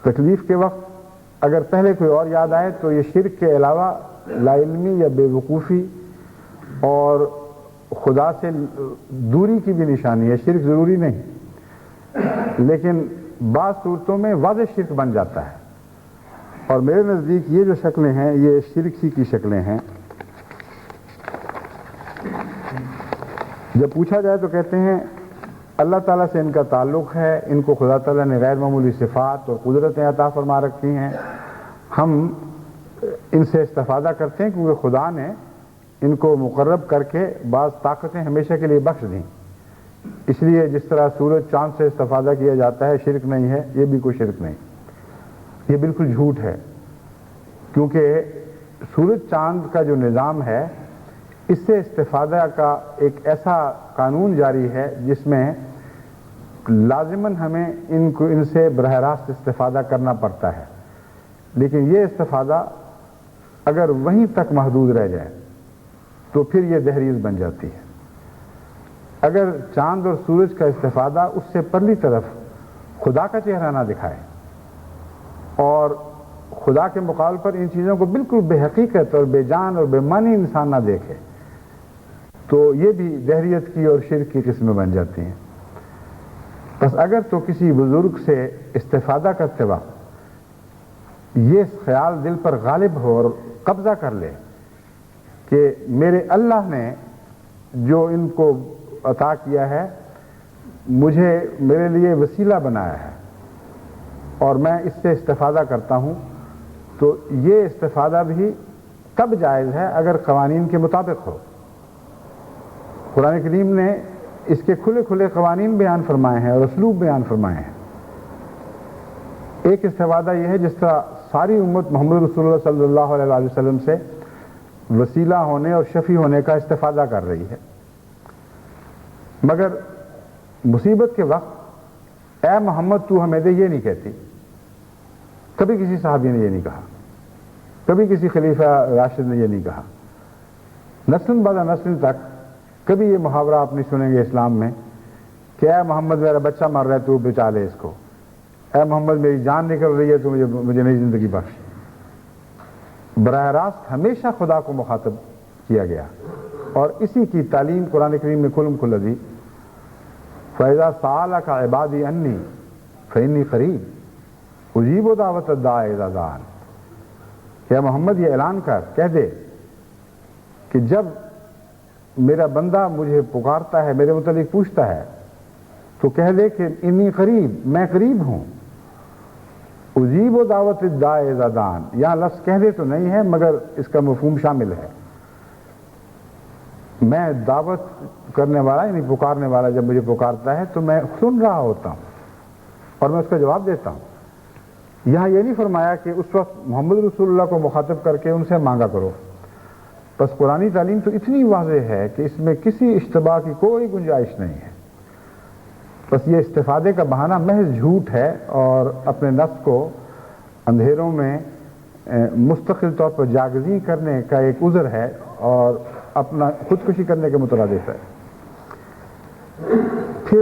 S1: تکلیف کے وقت اگر پہلے کوئی اور یاد آئے تو یہ شرک کے علاوہ لا علمی یا بے وقوفی اور خدا سے دوری کی بھی نشانی ہے۔ شرک ضروری نہیں، لیکن بعض صورتوں میں واضح شرک بن جاتا ہے، اور میرے نزدیک یہ جو شکلیں ہیں یہ شرک ہی کی شکلیں ہیں۔ جب پوچھا جائے تو کہتے ہیں اللہ تعالیٰ سے ان کا تعلق ہے، ان کو خدا تعالیٰ نے غیر معمولی صفات اور قدرتیں عطا فرما رکھی ہیں، ہم ان سے استفادہ کرتے ہیں کیونکہ خدا نے ان کو مقرب کر کے بعض طاقتیں ہمیشہ کے لیے بخش دیں، اس لیے جس طرح سورج چاند سے استفادہ کیا جاتا ہے شرک نہیں ہے، یہ بھی کوئی شرک نہیں، یہ بالکل جھوٹ ہے، کیونکہ سورج چاند کا جو نظام ہے اس سے استفادہ کا ایک ایسا قانون جاری ہے جس میں لازماً ہمیں ان سے براہ راست استفادہ کرنا پڑتا ہے، لیکن یہ استفادہ اگر وہیں تک محدود رہ جائے تو پھر یہ دہریز بن جاتی ہے۔ اگر چاند اور سورج کا استفادہ اس سے پرلی طرف خدا کا چہرہ نہ دکھائے اور خدا کے مقابل پر ان چیزوں کو بالکل بے حقیقت اور بے جان اور بے معنی انسان نہ دیکھے تو یہ بھی دہریت کی اور شرک کی قسمیں بن جاتی ہیں۔ بس اگر تو کسی بزرگ سے استفادہ کرتے وقت یہ خیال دل پر غالب ہو اور قبضہ کر لے کہ میرے اللہ نے جو ان کو عطا کیا ہے مجھے میرے لیے وسیلہ بنایا ہے اور میں اس سے استفادہ کرتا ہوں، تو یہ استفادہ بھی تب جائز ہے اگر قوانین کے مطابق ہو، قرآن کریم نے اس کے کھلے کھلے قوانین بیان فرمائے ہیں اور اسلوب بیان فرمائے ہیں۔ ایک استفادہ یہ ہے جس طرح ساری امت محمد رسول اللہ صلی اللہ علیہ وسلم سے وسیلہ ہونے اور شفیع ہونے کا استفادہ کر رہی ہے، مگر مصیبت کے وقت اے محمد تو ہمیں دے یہ نہیں کہتی۔ کبھی کسی صحابی نے یہ نہیں کہا، کبھی کسی خلیفہ راشد نے یہ نہیں کہا۔ نسل بعد نسل تک کبھی یہ محاورہ آپ نہیں سنیں گے اسلام میں کہ اے محمد میرا بچہ مر رہا ہے تو بچا لے اس کو، اے محمد میری جان نکل رہی ہے تو مجھے نئی زندگی بخش۔ براہ راست ہمیشہ خدا کو مخاطب کیا گیا، اور اسی کی تعلیم قرآن کریم میں کھلم کھلا دی۔ فَإِذَا سَأَلَكَ عِبَادِي عَنِّي فَإِنِّي قَرِيبٌ أُجِيبُ دَعْوَةَ الدَّاعِ إِذَا دَعَانِ۔ کہ محمد یہ اعلان کہہ دے کہ جب میرا بندہ مجھے پکارتا ہے، میرے متعلق پوچھتا ہے، تو کہہ دے کہ انی قریب، میں قریب ہوں۔ اجیب و دعوت الداع اذا دعان، یہاں لفظ کہہ دے تو نہیں ہے مگر اس کا مفہوم شامل ہے۔ میں دعوت کرنے والا یعنی پکارنے والا جب مجھے پکارتا ہے تو میں سن رہا ہوتا ہوں اور میں اس کا جواب دیتا ہوں۔ یہاں یہ نہیں فرمایا کہ اس وقت محمد رسول اللہ کو مخاطب کر کے ان سے مانگا کرو۔ بس قرآنی تعلیم تو اتنی واضح ہے کہ اس میں کسی اشتباہ کی کوئی گنجائش نہیں ہے۔ بس یہ استفادے کا بہانہ محض جھوٹ ہے اور اپنے نفس کو اندھیروں میں مستقل طور پر جاگزیں کرنے کا ایک عذر ہے اور اپنا خودکشی کرنے کے مترادف ہے۔ پھر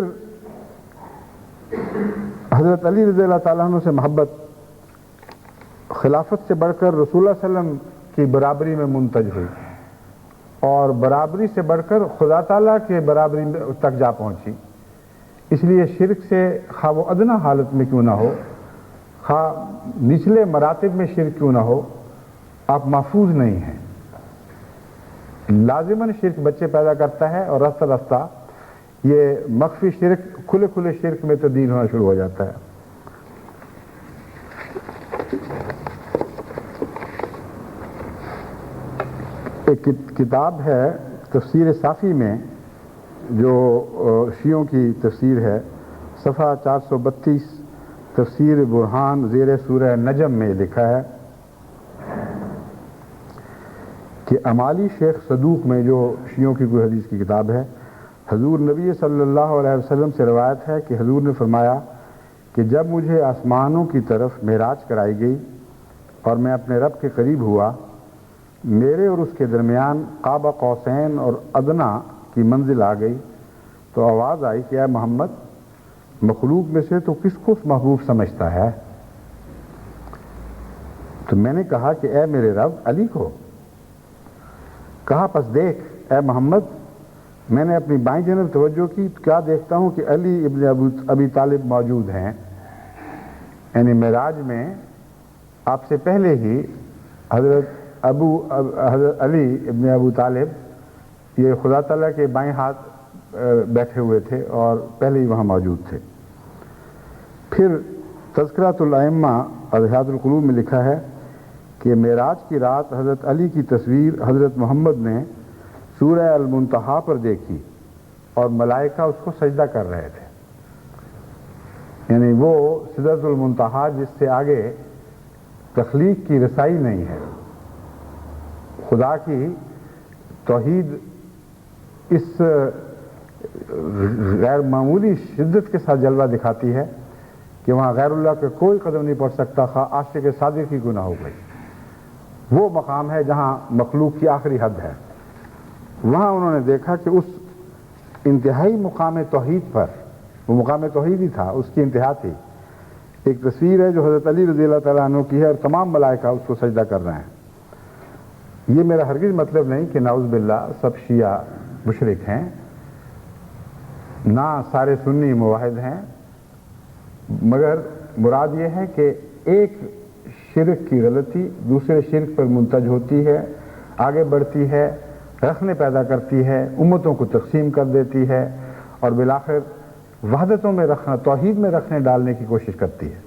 S1: حضرت علی رضی اللہ تعالیٰ عنہ سے محبت خلافت سے بڑھ کر رسول اللہ صلی اللہ علیہ وسلم کی برابری میں منتج ہوئی، اور برابری سے بڑھ کر خدا تعالیٰ کے برابری تک جا پہنچی۔ اس لیے شرک سے خواہ وہ ادنا حالت میں کیوں نہ ہو، خواہ نچلے مراتب میں شرک کیوں نہ ہو، آپ محفوظ نہیں ہیں۔ لازماً شرک بچے پیدا کرتا ہے اور رفتہ رفتہ یہ مخفی شرک کھلے کھلے شرک میں تبدیل ہونا شروع ہو جاتا ہے۔ ایک کتاب ہے تفسیر صافی میں جو شیعوں کی تفسیر ہے، صفحہ 432 تفسیر برہان زیر سورہ نجم میں لکھا ہے کہ امالی شیخ صدوق میں، جو شیعوں کی کوئی حدیث کی کتاب ہے، حضور نبی صلی اللہ علیہ وسلم سے روایت ہے کہ حضور نے فرمایا کہ جب مجھے آسمانوں کی طرف معراج کرائی گئی اور میں اپنے رب کے قریب ہوا، میرے اور اس کے درمیان قاب قوسین اور ادنا کی منزل آ گئی تو آواز آئی کہ اے محمد، مخلوق میں سے تو کس کو محبوب سمجھتا ہے؟ تو میں نے کہا کہ اے میرے رب، علی کو۔ کہا پس دیکھ اے محمد، میں نے اپنی بائیں جانب توجہ کی، کیا دیکھتا ہوں کہ علی ابن ابی طالب موجود ہیں۔ یعنی معراج میں آپ سے پہلے ہی حضرت علی ابن ابو طالب یہ خدا تعالیٰ کے بائیں ہاتھ بیٹھے ہوئے تھے اور پہلے ہی وہاں موجود تھے۔ پھر تذکرۃ الائمہ اور احیاء القلوب میں لکھا ہے کہ معراج کی رات حضرت علی کی تصویر حضرت محمد نے سورہ المنتہا پر دیکھی اور ملائکہ اس کو سجدہ کر رہے تھے۔ یعنی وہ سدرۃ المنتہا جس سے آگے تخلیق کی رسائی نہیں ہے۔ خدا کی توحید اس غیر معمولی شدت کے ساتھ جلوہ دکھاتی ہے کہ وہاں غیر اللہ کا کوئی قدم نہیں پڑ سکتا، خواہ عاشق صادق ہی گناہ ہو گئی۔ وہ مقام ہے جہاں مخلوق کی آخری حد ہے۔ وہاں انہوں نے دیکھا کہ اس انتہائی مقام توحید پر، وہ مقام توحید ہی تھا، اس کی انتہا تھی۔ ایک تصویر ہے جو حضرت علی رضی اللہ تعالیٰ عنہ کی ہے اور تمام ملائکہ اس کو سجدہ کر رہے ہیں۔ یہ میرا ہرگز مطلب نہیں کہ نعوذ باللہ سب شیعہ مشرک ہیں، نہ سارے سنی موحد ہیں، مگر مراد یہ ہے کہ ایک شرک کی غلطی دوسرے شرک پر منتج ہوتی ہے، آگے بڑھتی ہے، رخنے پیدا کرتی ہے، امتوں کو تقسیم کر دیتی ہے اور بالآخر وحدتوں میں رکھنا، توحید میں رکھنے ڈالنے کی کوشش کرتی ہے۔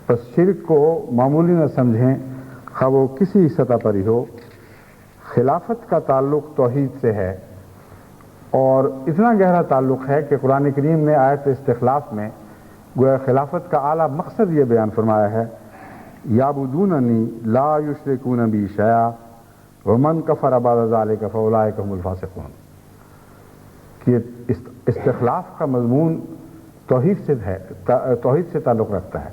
S1: بس شرک کو معمولی نہ سمجھیں، خواہ وہ کسی سطح پر ہی ہو۔ خلافت کا تعلق توحید سے ہے اور اتنا گہرا تعلق ہے کہ قرآن کریم نے آیت استخلاف میں گویا خلافت کا اعلیٰ مقصد یہ بیان فرمایا ہے، یعبدوننی لا یشرکون بی شیئا ومن کفر بعد ذلک فاولئک هم الفاسقون، کہ استخلاف کا مضمون توحید سے تعلق رکھتا ہے،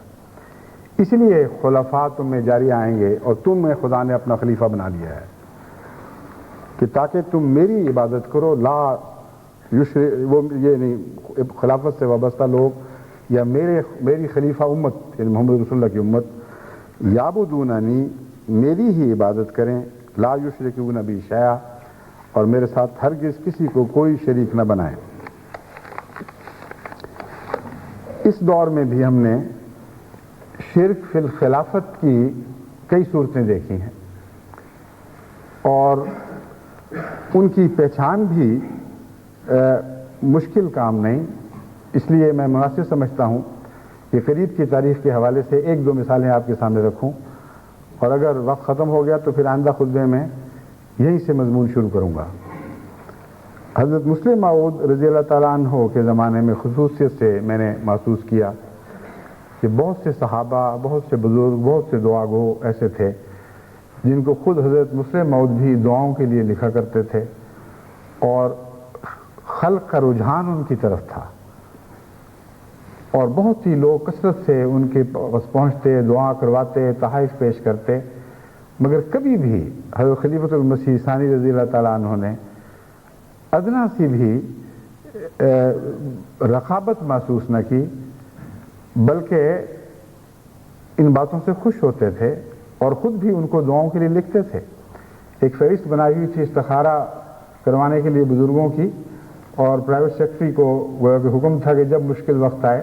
S1: اس لیے خلفاء تم میں جاری آئیں گے اور تم میں خدا نے اپنا خلیفہ بنا لیا ہے کہ تاکہ تم میری عبادت کرو، لا وہ یہ نہیں خلافت سے وابستہ لوگ یا میری خلیفہ امت یعنی محمد رسول اللہ کی امت یعبدوننی میری ہی عبادت کریں، لا یشرکون بی شیئا اور میرے ساتھ ہرگز کسی کو کوئی شریک نہ بنائیں۔ اس دور میں بھی ہم نے شرک فی الخلافت کی کئی صورتیں دیکھی ہیں اور ان کی پہچان بھی مشکل کام نہیں، اس لیے میں مناسب سمجھتا ہوں کہ قریب کی تاریخ کے حوالے سے ایک دو مثالیں آپ کے سامنے رکھوں، اور اگر وقت ختم ہو گیا تو پھر آئندہ خطبے میں یہیں سے مضمون شروع کروں گا۔ حضرت مسلم موعود رضی اللہ تعالیٰ عنہ کے زمانے میں خصوصیت سے میں نے محسوس کیا کہ بہت سے صحابہ، بہت سے بزرگ، بہت سے دعا گو ایسے تھے جن کو خود حضرت مسلم موعود بھی دعاؤں کے لیے لکھا کرتے تھے، اور خلق کا رجحان ان کی طرف تھا، اور بہت ہی لوگ کثرت سے ان کے پاس پہنچتے، دعا کرواتے، تحائف پیش کرتے، مگر کبھی بھی حضرت خلیفۃ المسیح ثانی رضی اللہ تعالیٰ عنہ نے ادنا سی بھی رقابت محسوس نہ کی، بلکہ ان باتوں سے خوش ہوتے تھے اور خود بھی ان کو دعاؤں کے لیے لکھتے تھے۔ ایک فہرست بنائی ہوئی تھی استخارہ کروانے کے لیے بزرگوں کی، اور پرائیویٹ سیکرٹری کو حکم تھا کہ جب مشکل وقت آئے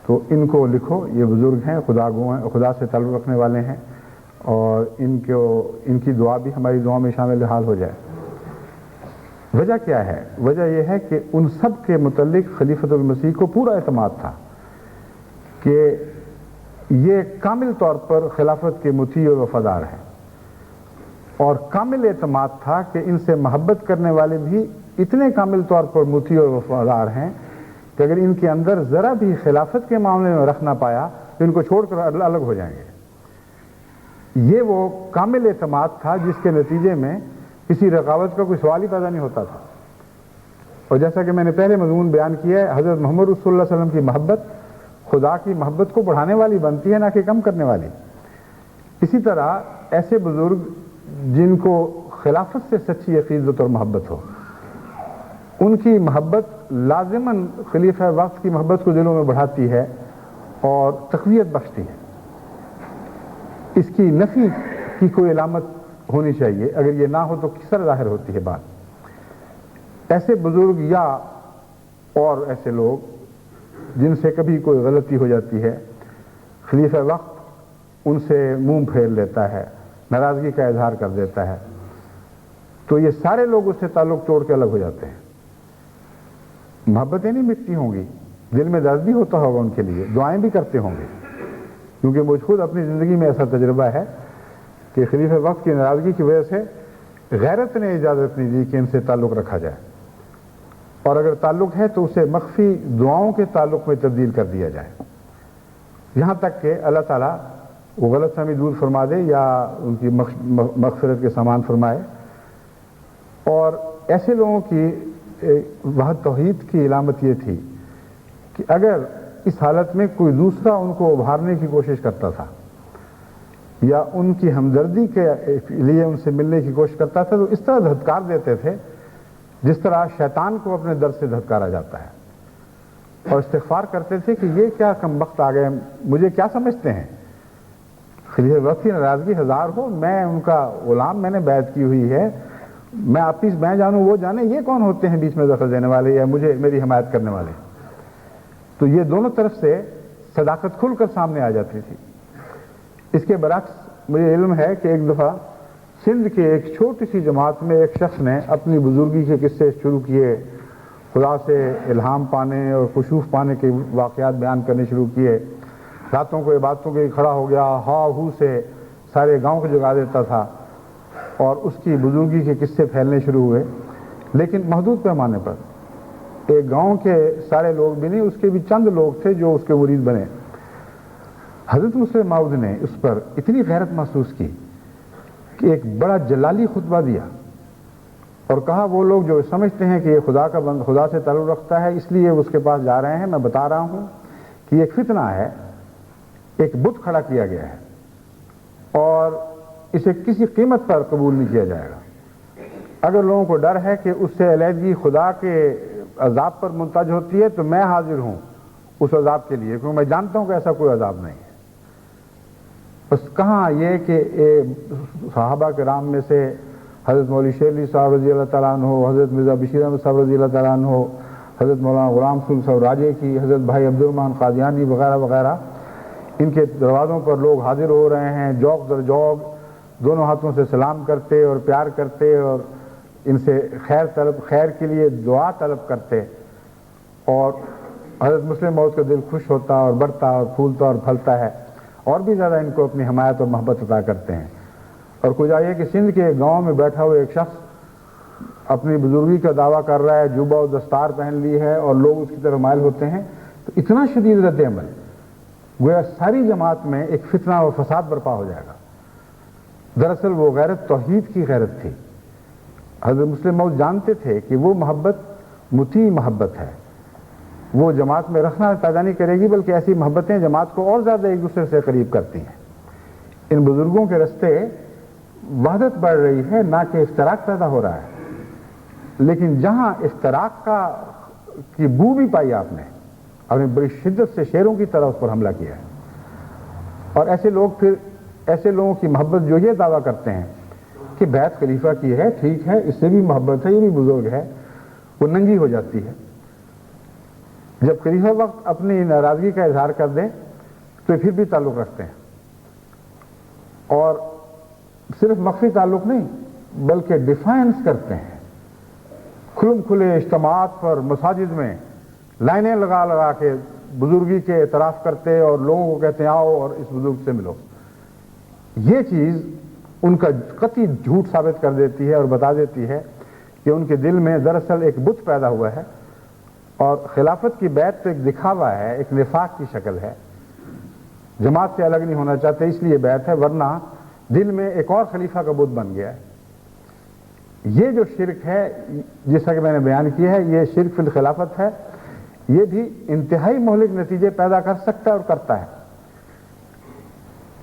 S1: تو ان کو لکھو، یہ بزرگ ہیں، خدا سے تعلق رکھنے والے ہیں، اور ان کی دعا بھی ہماری دعا میں شامل حال ہو جائے۔ وجہ کیا ہے؟ وجہ یہ ہے کہ ان سب کے متعلق خلیفۃ المسیح کو پورا اعتماد تھا کہ یہ کامل طور پر خلافت کے مطیع و وفادار ہیں، اور کامل اعتماد تھا کہ ان سے محبت کرنے والے بھی اتنے کامل طور پر مطیع و وفادار ہیں کہ اگر ان کے اندر ذرا بھی خلافت کے معاملے میں رکھ نہ پایا تو ان کو چھوڑ کر الگ ہو جائیں گے۔ یہ وہ کامل اعتماد تھا جس کے نتیجے میں کسی رقابت کا کوئی سوال ہی پیدا نہیں ہوتا تھا، اور جیسا کہ میں نے پہلے مضمون بیان کیا ہے، حضرت محمد رسول اللہ صلی اللہ علیہ وسلم کی محبت خدا کی محبت کو بڑھانے والی بنتی ہے، نہ کہ کم کرنے والی۔ اسی طرح ایسے بزرگ جن کو خلافت سے سچی عقیدت اور محبت ہو، ان کی محبت لازماً خلیفہ وقت کی محبت کو دلوں میں بڑھاتی ہے اور تقویت بخشتی ہے۔ اس کی نفی کی کوئی علامت ہونی چاہیے، اگر یہ نہ ہو تو کس طرح ظاہر ہوتی ہے بات؟ ایسے بزرگ یا اور ایسے لوگ جن سے کبھی کوئی غلطی ہو جاتی ہے، خلیفہ وقت ان سے منہ پھیر لیتا ہے، ناراضگی کا اظہار کر دیتا ہے، تو یہ سارے لوگ اس سے تعلق توڑ کے الگ ہو جاتے ہیں۔ محبتیں نہیں مٹتی ہوں گی، دل میں درد بھی ہوتا ہوگا ان کے لیے، دعائیں بھی کرتے ہوں گے، کیونکہ مجھ خود اپنی زندگی میں ایسا تجربہ ہے کہ خلیفہ وقت کی ناراضگی کی وجہ سے غیرت نے اجازت نہیں دی کہ ان سے تعلق رکھا جائے، اور اگر تعلق ہے تو اسے مخفی دعاؤں کے تعلق میں تبدیل کر دیا جائے، یہاں تک کہ اللہ تعالیٰ وہ غلط فہمی دور فرما دے یا ان کی مغفرت کے سامان فرمائے۔ اور ایسے لوگوں کی وحدت توحید کی علامت یہ تھی کہ اگر اس حالت میں کوئی دوسرا ان کو ابھارنے کی کوشش کرتا تھا یا ان کی ہمدردی کے لیے ان سے ملنے کی کوشش کرتا تھا تو اس طرح دھتکار دیتے تھے جس طرح شیطان کو اپنے در سے دھتکارا جاتا ہے، اور استغفار کرتے تھے کہ یہ کیا کم وقت آ گئے، مجھے کیا سمجھتے ہیں، خلیفہ وقت کی ناراضگی ہزار ہو، میں ان کا غلام، میں نے بیعت کی ہوئی ہے، میں آپس میں جانوں وہ جانے، یہ کون ہوتے ہیں بیچ میں دخل دینے والے یا مجھے میری حمایت کرنے والے؟ تو یہ دونوں طرف سے صداقت کھل کر سامنے آ جاتی تھی۔ اس کے برعکس مجھے علم ہے کہ ایک دفعہ سندھ کے ایک چھوٹی سی جماعت میں ایک شخص نے اپنی بزرگی کے قصے شروع کیے، خدا سے الہام پانے اور کشوف پانے کے واقعات بیان کرنے شروع کیے، راتوں کو عبادتوں کے کھڑا ہو گیا، ہا ہو سے سارے گاؤں کو جگا دیتا تھا، اور اس کی بزرگی کے قصے پھیلنے شروع ہوئے۔ لیکن محدود پیمانے پر. ایک گاؤں کے سارے لوگ بھی نہیں، اس کے بھی چند لوگ تھے جو اس کے مرید بنے. حضرت مسلم موعود نے اس پر اتنی غیرت محسوس کی کہ ایک بڑا جلالی خطبہ دیا اور کہا وہ لوگ جو سمجھتے ہیں کہ یہ خدا سے تعلق رکھتا ہے اس لیے اس کے پاس جا رہے ہیں، میں بتا رہا ہوں کہ ایک فتنہ ہے، ایک بت کھڑا کیا گیا ہے اور اسے کسی قیمت پر قبول نہیں کیا جائے گا. اگر لوگوں کو ڈر ہے کہ اس سے علیحدگی خدا کے عذاب پر منتج ہوتی ہے تو میں حاضر ہوں اس عذاب کے لیے، کیونکہ میں جانتا ہوں کہ ایسا کوئی عذاب نہیں ہے. بس کہاں یہ کہ صحابہ کرام میں سے حضرت مولوی شیر علی صاحب رضی اللہ تعالیٰ عنہ، حضرت مرزا بشیر احمد صاحب رضی اللہ تعالیٰ عنہ، حضرت مولانا غلام رسول صاحب راجے کی، حضرت بھائی عبد الرحمن قادیانی وغیرہ وغیرہ، ان کے دروازوں پر لوگ حاضر ہو رہے ہیں، جوق در جوق دونوں ہاتھوں سے سلام کرتے اور پیار کرتے اور ان سے خیر کے لیے دعا طلب کرتے، اور حضرت مسلم موعود کا دل خوش ہوتا اور بڑھتا اور پھولتا اور پھلتا ہے، اور بھی زیادہ ان کو اپنی حمایت اور محبت عطا کرتے ہیں. اور کچھ آئیے کہ سندھ کے گاؤں میں بیٹھا ہوا ایک شخص اپنی بزرگی کا دعویٰ کر رہا ہے، جوبہ و دستار پہن لی ہے اور لوگ اس کی طرف مائل ہوتے ہیں، تو اتنا شدید رد عمل گویا ساری جماعت میں ایک فتنہ و فساد برپا ہو جائے گا. دراصل وہ غیرت توحید کی غیرت تھی. حضرت مسلم موعود جانتے تھے کہ وہ محبت مطیع محبت ہے، وہ جماعت میں رکھنا پیدا نہیں کرے گی، بلکہ ایسی محبتیں جماعت کو اور زیادہ ایک دوسرے سے قریب کرتی ہیں. ان بزرگوں کے رستے وحدت بڑھ رہی ہے، نہ کہ افتراق پیدا ہو رہا ہے. لیکن جہاں افتراق کی بو بھی پائی آپ نے بڑی شدت سے شیروں کی طرح اس پر حملہ کیا ہے. اور ایسے لوگوں کی محبت جو یہ دعویٰ کرتے ہیں کہ بیعت خلیفہ کی ہے، ٹھیک ہے، اس سے بھی محبت ہے، یہ بھی بزرگ ہے، وہ ننگی ہو جاتی ہے. جب خلیفہ وقت اپنی ناراضگی کا اظہار کر دیں تو پھر بھی تعلق رکھتے ہیں، اور صرف مخفی تعلق نہیں بلکہ ڈیفائنس کرتے ہیں. کھلم کھلے اجتماعات پر مساجد میں لائنیں لگا لگا کے بزرگی کے اعتراف کرتے اور لوگوں کو کہتے ہیں آؤ اور اس بزرگ سے ملو. یہ چیز ان کا قطعی جھوٹ ثابت کر دیتی ہے اور بتا دیتی ہے کہ ان کے دل میں دراصل ایک بت پیدا ہوا ہے، اور خلافت کی بیعت تو ایک دکھاوا ہے، ایک نفاق کی شکل ہے. جماعت سے الگ نہیں ہونا چاہتے اس لیے بیعت ہے، ورنہ دل میں ایک اور خلیفہ کا بت بن گیا ہے. یہ جو شرک ہے جیسا کہ میں نے بیان کیا ہے، یہ شرک فی الخلافت ہے. یہ بھی انتہائی مہلک نتیجے پیدا کر سکتا ہے اور کرتا ہے،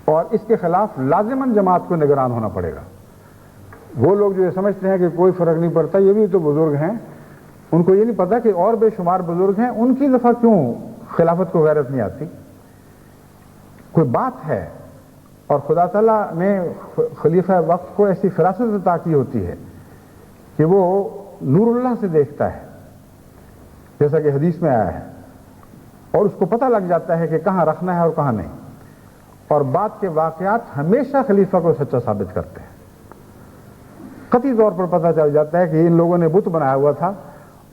S1: اور اس کے خلاف لازماً جماعت کو نگران ہونا پڑے گا. وہ لوگ جو یہ سمجھتے ہیں کہ کوئی فرق نہیں پڑتا، یہ بھی تو بزرگ ہیں، ان کو یہ نہیں پتا کہ اور بے شمار بزرگ ہیں، ان کی دفعہ کیوں خلافت کو غیرت نہیں آتی. کوئی بات ہے، اور خدا تعالیٰ نے خلیفہ وقت کو ایسی فراست عطا کی ہوتی ہے کہ وہ نور اللہ سے دیکھتا ہے، جیسا کہ حدیث میں آیا ہے، اور اس کو پتہ لگ جاتا ہے کہ کہاں رکھنا ہے اور کہاں نہیں. اور بعد کے واقعات ہمیشہ خلیفہ کو سچا ثابت کرتے ہیں. قطعی طور پر پتہ چل جاتا ہے کہ ان لوگوں نے بت بنایا ہوا تھا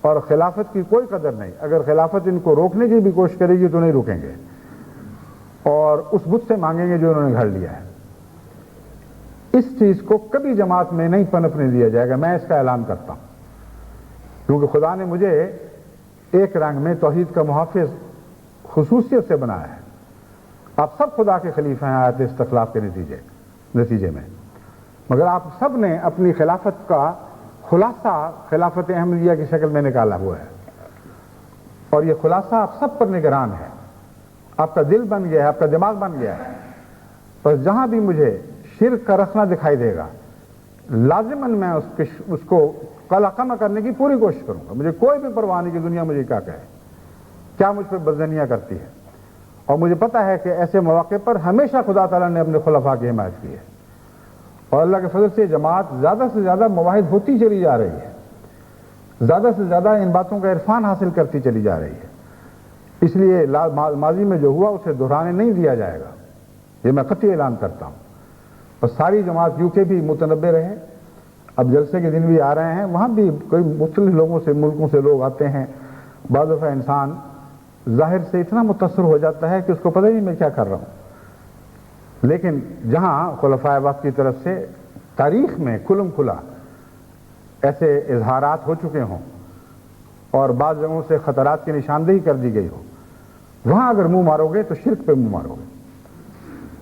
S1: اور خلافت کی کوئی قدر نہیں. اگر خلافت ان کو روکنے کی بھی کوشش کرے گی تو نہیں روکیں گے، اور اس بت سے مانگیں گے جو انہوں نے گھڑ لیا ہے. اس چیز کو کبھی جماعت میں نہیں پنپنے دیا جائے گا. میں اس کا اعلان کرتا ہوں، کیونکہ خدا نے مجھے ایک رنگ میں توحید کا محافظ خصوصیت سے بنایا ہے. آپ سب خدا کے خلیفہ ہیں آیت استخلاف کے نتیجے میں، مگر آپ سب نے اپنی خلافت کا خلاصہ خلافت احمدیہ کی شکل میں نکالا ہوا ہے، اور یہ خلاصہ آپ سب پر نگران ہے. آپ کا دل بن گیا ہے، آپ کا دماغ بن گیا ہے. اور جہاں بھی مجھے شرک کا رکھنا دکھائی دے گا، لازماً میں اس کو قلقمہ کرنے کی پوری کوشش کروں گا. مجھے کوئی بھی پرواہ نہیں کہ دنیا مجھے کیا کہے، کیا مجھ پہ بدظنیاں کرتی ہے. اور مجھے پتا ہے کہ ایسے مواقع پر ہمیشہ خدا تعالیٰ نے اپنے خلفاء کی حمایت کی ہے، اور اللہ کے فضل سے جماعت زیادہ سے زیادہ مواحد ہوتی چلی جا رہی ہے، زیادہ سے زیادہ ان باتوں کا عرفان حاصل کرتی چلی جا رہی ہے. اس لیے ماضی میں جو ہوا اسے دہرانے نہیں دیا جائے گا، یہ میں قطعی اعلان کرتا ہوں. اور ساری جماعت یو کے بھی متنبع رہے. اب جلسے کے دن بھی آ رہے ہیں، وہاں بھی کوئی مختلف لوگوں سے ملکوں سے لوگ آتے ہیں. بعض دفعہ انسان ظاہر سے اتنا متاثر ہو جاتا ہے کہ اس کو پتہ ہی نہیں میں کیا کر رہا ہوں. لیکن جہاں خلفائے وقت کی طرف سے تاریخ میں کھلم کھلا ایسے اظہارات ہو چکے ہوں اور بعض جگہوں سے خطرات کی نشاندہی کر دی گئی ہو، وہاں اگر منہ مارو گے تو شرک پہ منہ مارو گے،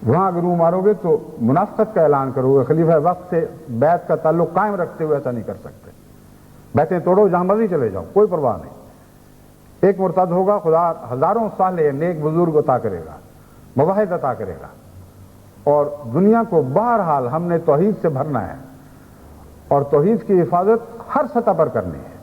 S1: وہاں اگر منہ مارو گے تو منافقت کا اعلان کرو گے۔ خلیفہ وقت سے بیعت کا تعلق قائم رکھتے ہوئے ایسا نہیں کر سکتے۔ بیعتیں توڑو، جہاں مرضی چلے جاؤ، کوئی پرواہ نہیں۔ ایک مرتد ہوگا، خدا ہزاروں صالح نیک بزرگ عطا کرے گا، مواہد عطا کرے گا، اور دنیا کو بہرحال ہم نے توحید سے بھرنا ہے اور توحید کی حفاظت ہر سطح پر کرنی ہے۔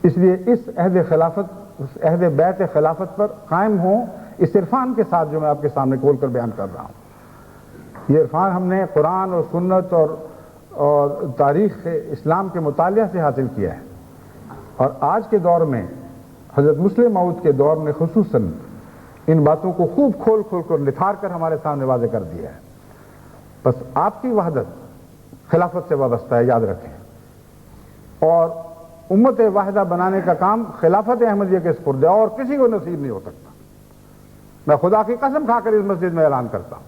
S1: اس لیے اس عہد خلافت، اس عہد بیعت خلافت پر قائم ہوں، اس عرفان کے ساتھ جو میں آپ کے سامنے کھول کر بیان کر رہا ہوں۔ یہ عرفان ہم نے قرآن اور سنت اور تاریخ اسلام کے مطالعہ سے حاصل کیا ہے، اور آج کے دور میں حضرت مسلم موعود کے دور میں خصوصاً ان باتوں کو خوب کھول کر نتھار کر ہمارے سامنے واضح کر دیا ہے۔ بس آپ کی وحدت خلافت سے وابستہ ہے، یاد رکھیں، اور امت واحدہ بنانے کا کام خلافت احمدیہ کے سپرد ہے، اور کسی کو نصیب نہیں ہو سکتا۔ میں خدا کی قسم کھا کر اس مسجد میں اعلان کرتا ہوں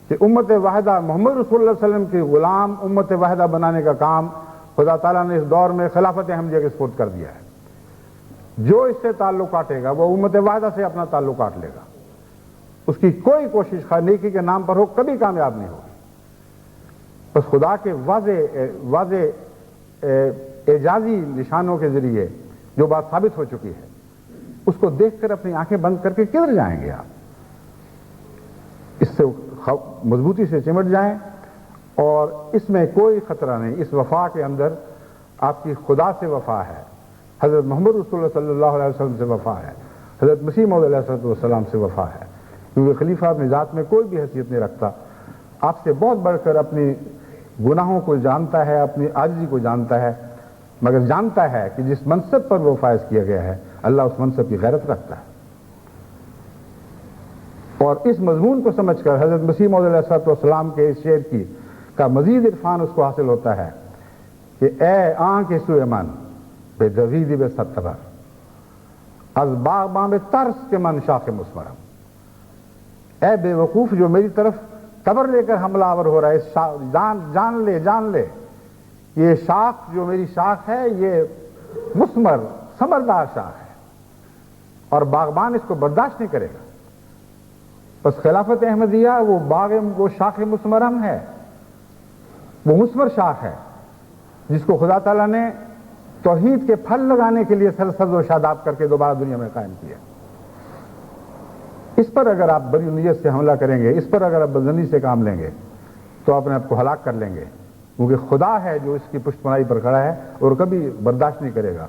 S1: کہ امت واحدہ، محمد رسول اللہ صلی اللہ علیہ وسلم کی غلام امت واحدہ بنانے کا کام خدا تعالیٰ نے اس دور میں خلافت احمدیہ کے سپرد کر دیا ہے۔ جو اس سے تعلق کاٹے گا وہ امت واحدہ سے اپنا تعلق کاٹ لے گا، اس کی کوئی کوشش نیکی کے نام پر ہو کبھی کامیاب نہیں ہوگی۔ بس خدا کے واضح اعجازی نشانوں کے ذریعے جو بات ثابت ہو چکی ہے، اس کو دیکھ کر اپنی آنکھیں بند کر کے کدھر جائیں گے آپ؟ اس سے مضبوطی سے چمٹ جائیں، اور اس میں کوئی خطرہ نہیں۔ اس وفا کے اندر آپ کی خدا سے وفا ہے، حضرت محمد رسول اللہ صلی اللہ علیہ وسلم سے وفا ہے، حضرت مسیح موعود علیہ السلام سے وفا ہے، کیونکہ خلیفہ اپنی ذات میں کوئی بھی حیثیت نہیں رکھتا، آپ سے بہت بڑھ کر اپنی گناہوں کو جانتا ہے، اپنی عاجزی کو جانتا ہے، مگر جانتا ہے کہ جس منصب پر وہ فائز کیا گیا ہے اللہ اس منصب کی غیرت رکھتا ہے۔ اور اس مضمون کو سمجھ کر حضرت مسیح موعود علیہ السلام کے اس شعر کا مزید عرفان اس کو حاصل ہوتا ہے کہ اے آنکھ سوئے من بے دویدی بے ستبر، از باغباں بے ترس کے من شاخ مسمرم۔ اے بے وقوف جو میری طرف تبر لے کر حملہ آور ہو رہا ہے، جان لے یہ شاخ جو میری شاخ ہے یہ مسمر ثمردار شاخ ہے، اور باغبان اس کو برداشت نہیں کرے گا۔ بس خلافت احمدیہ وہ شاخ مسمرم ہے، وہ مسمر شاخ ہے جس کو خدا تعالیٰ نے توحید کے پھل لگانے کے لیے سرسبز و شاداب کر کے دوبارہ دنیا میں قائم کیا۔ اس پر اگر آپ بری نیت سے حملہ کریں گے، اس پر اگر آپ بدظنی سے کام لیں گے تو اپنے آپ کو ہلاک کر لیں گے، کیونکہ خدا ہے جو اس کی پشت پناہی پر کھڑا ہے اور کبھی برداشت نہیں کرے گا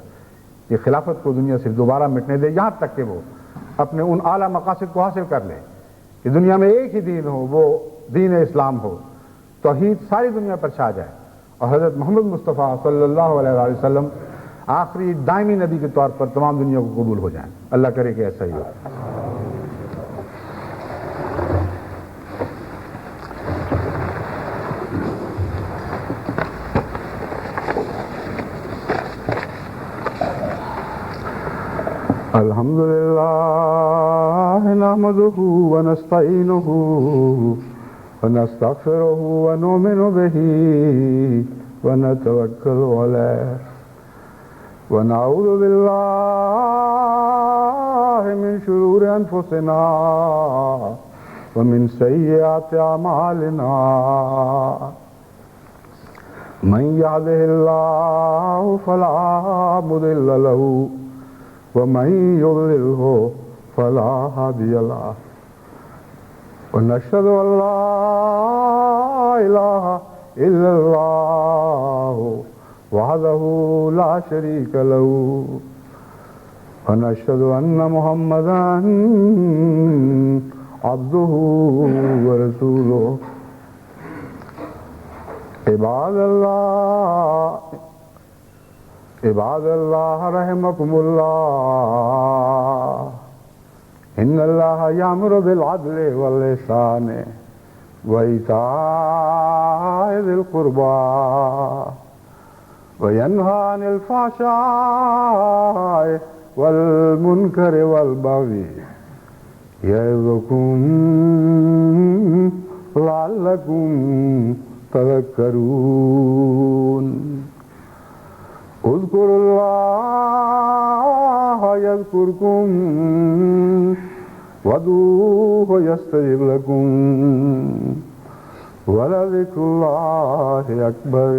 S1: کہ خلافت کو دنیا سے دوبارہ مٹنے دے، یہاں تک کہ وہ اپنے ان اعلیٰ مقاصد کو حاصل کر لے کہ دنیا میں ایک ہی دین ہو، وہ دین اسلام ہو، توحید ساری دنیا پر چھا جائے، اور حضرت محمد مصطفیٰ صلی اللہ علیہ وآلہ وسلم آخری دائمی نبی کے طور پر تمام دنیا کو قبول ہو جائیں۔ اللہ کرے کہ ایسا ہی ہو۔ الحمدللہ نحمدہ ونستعینہ ونستغفرہ ونؤمن بہ ونتوکل علیہ ونعوذ باللہ من شرور انفسنا ومن سیئات اعمالنا من یہدہ اللہ فلا مضل لہ ومن یضللہ فلا ہادی لہ ونشهد ان لا الہ الا اللہ وحدہ لا شریک له ونشهد ان محمدا عبدہ ورسولہ عباد اللہ رحمکم اللہ ان اللہ یامر بالعدل والاحسان وایتاء ذی القربى وینہی عن الفحشاء والمنکر والبغی یعظکم لعلکم تذكرون اذكروا الله يذكركم وادعوه يستجب لكم ولذكر الله أكبر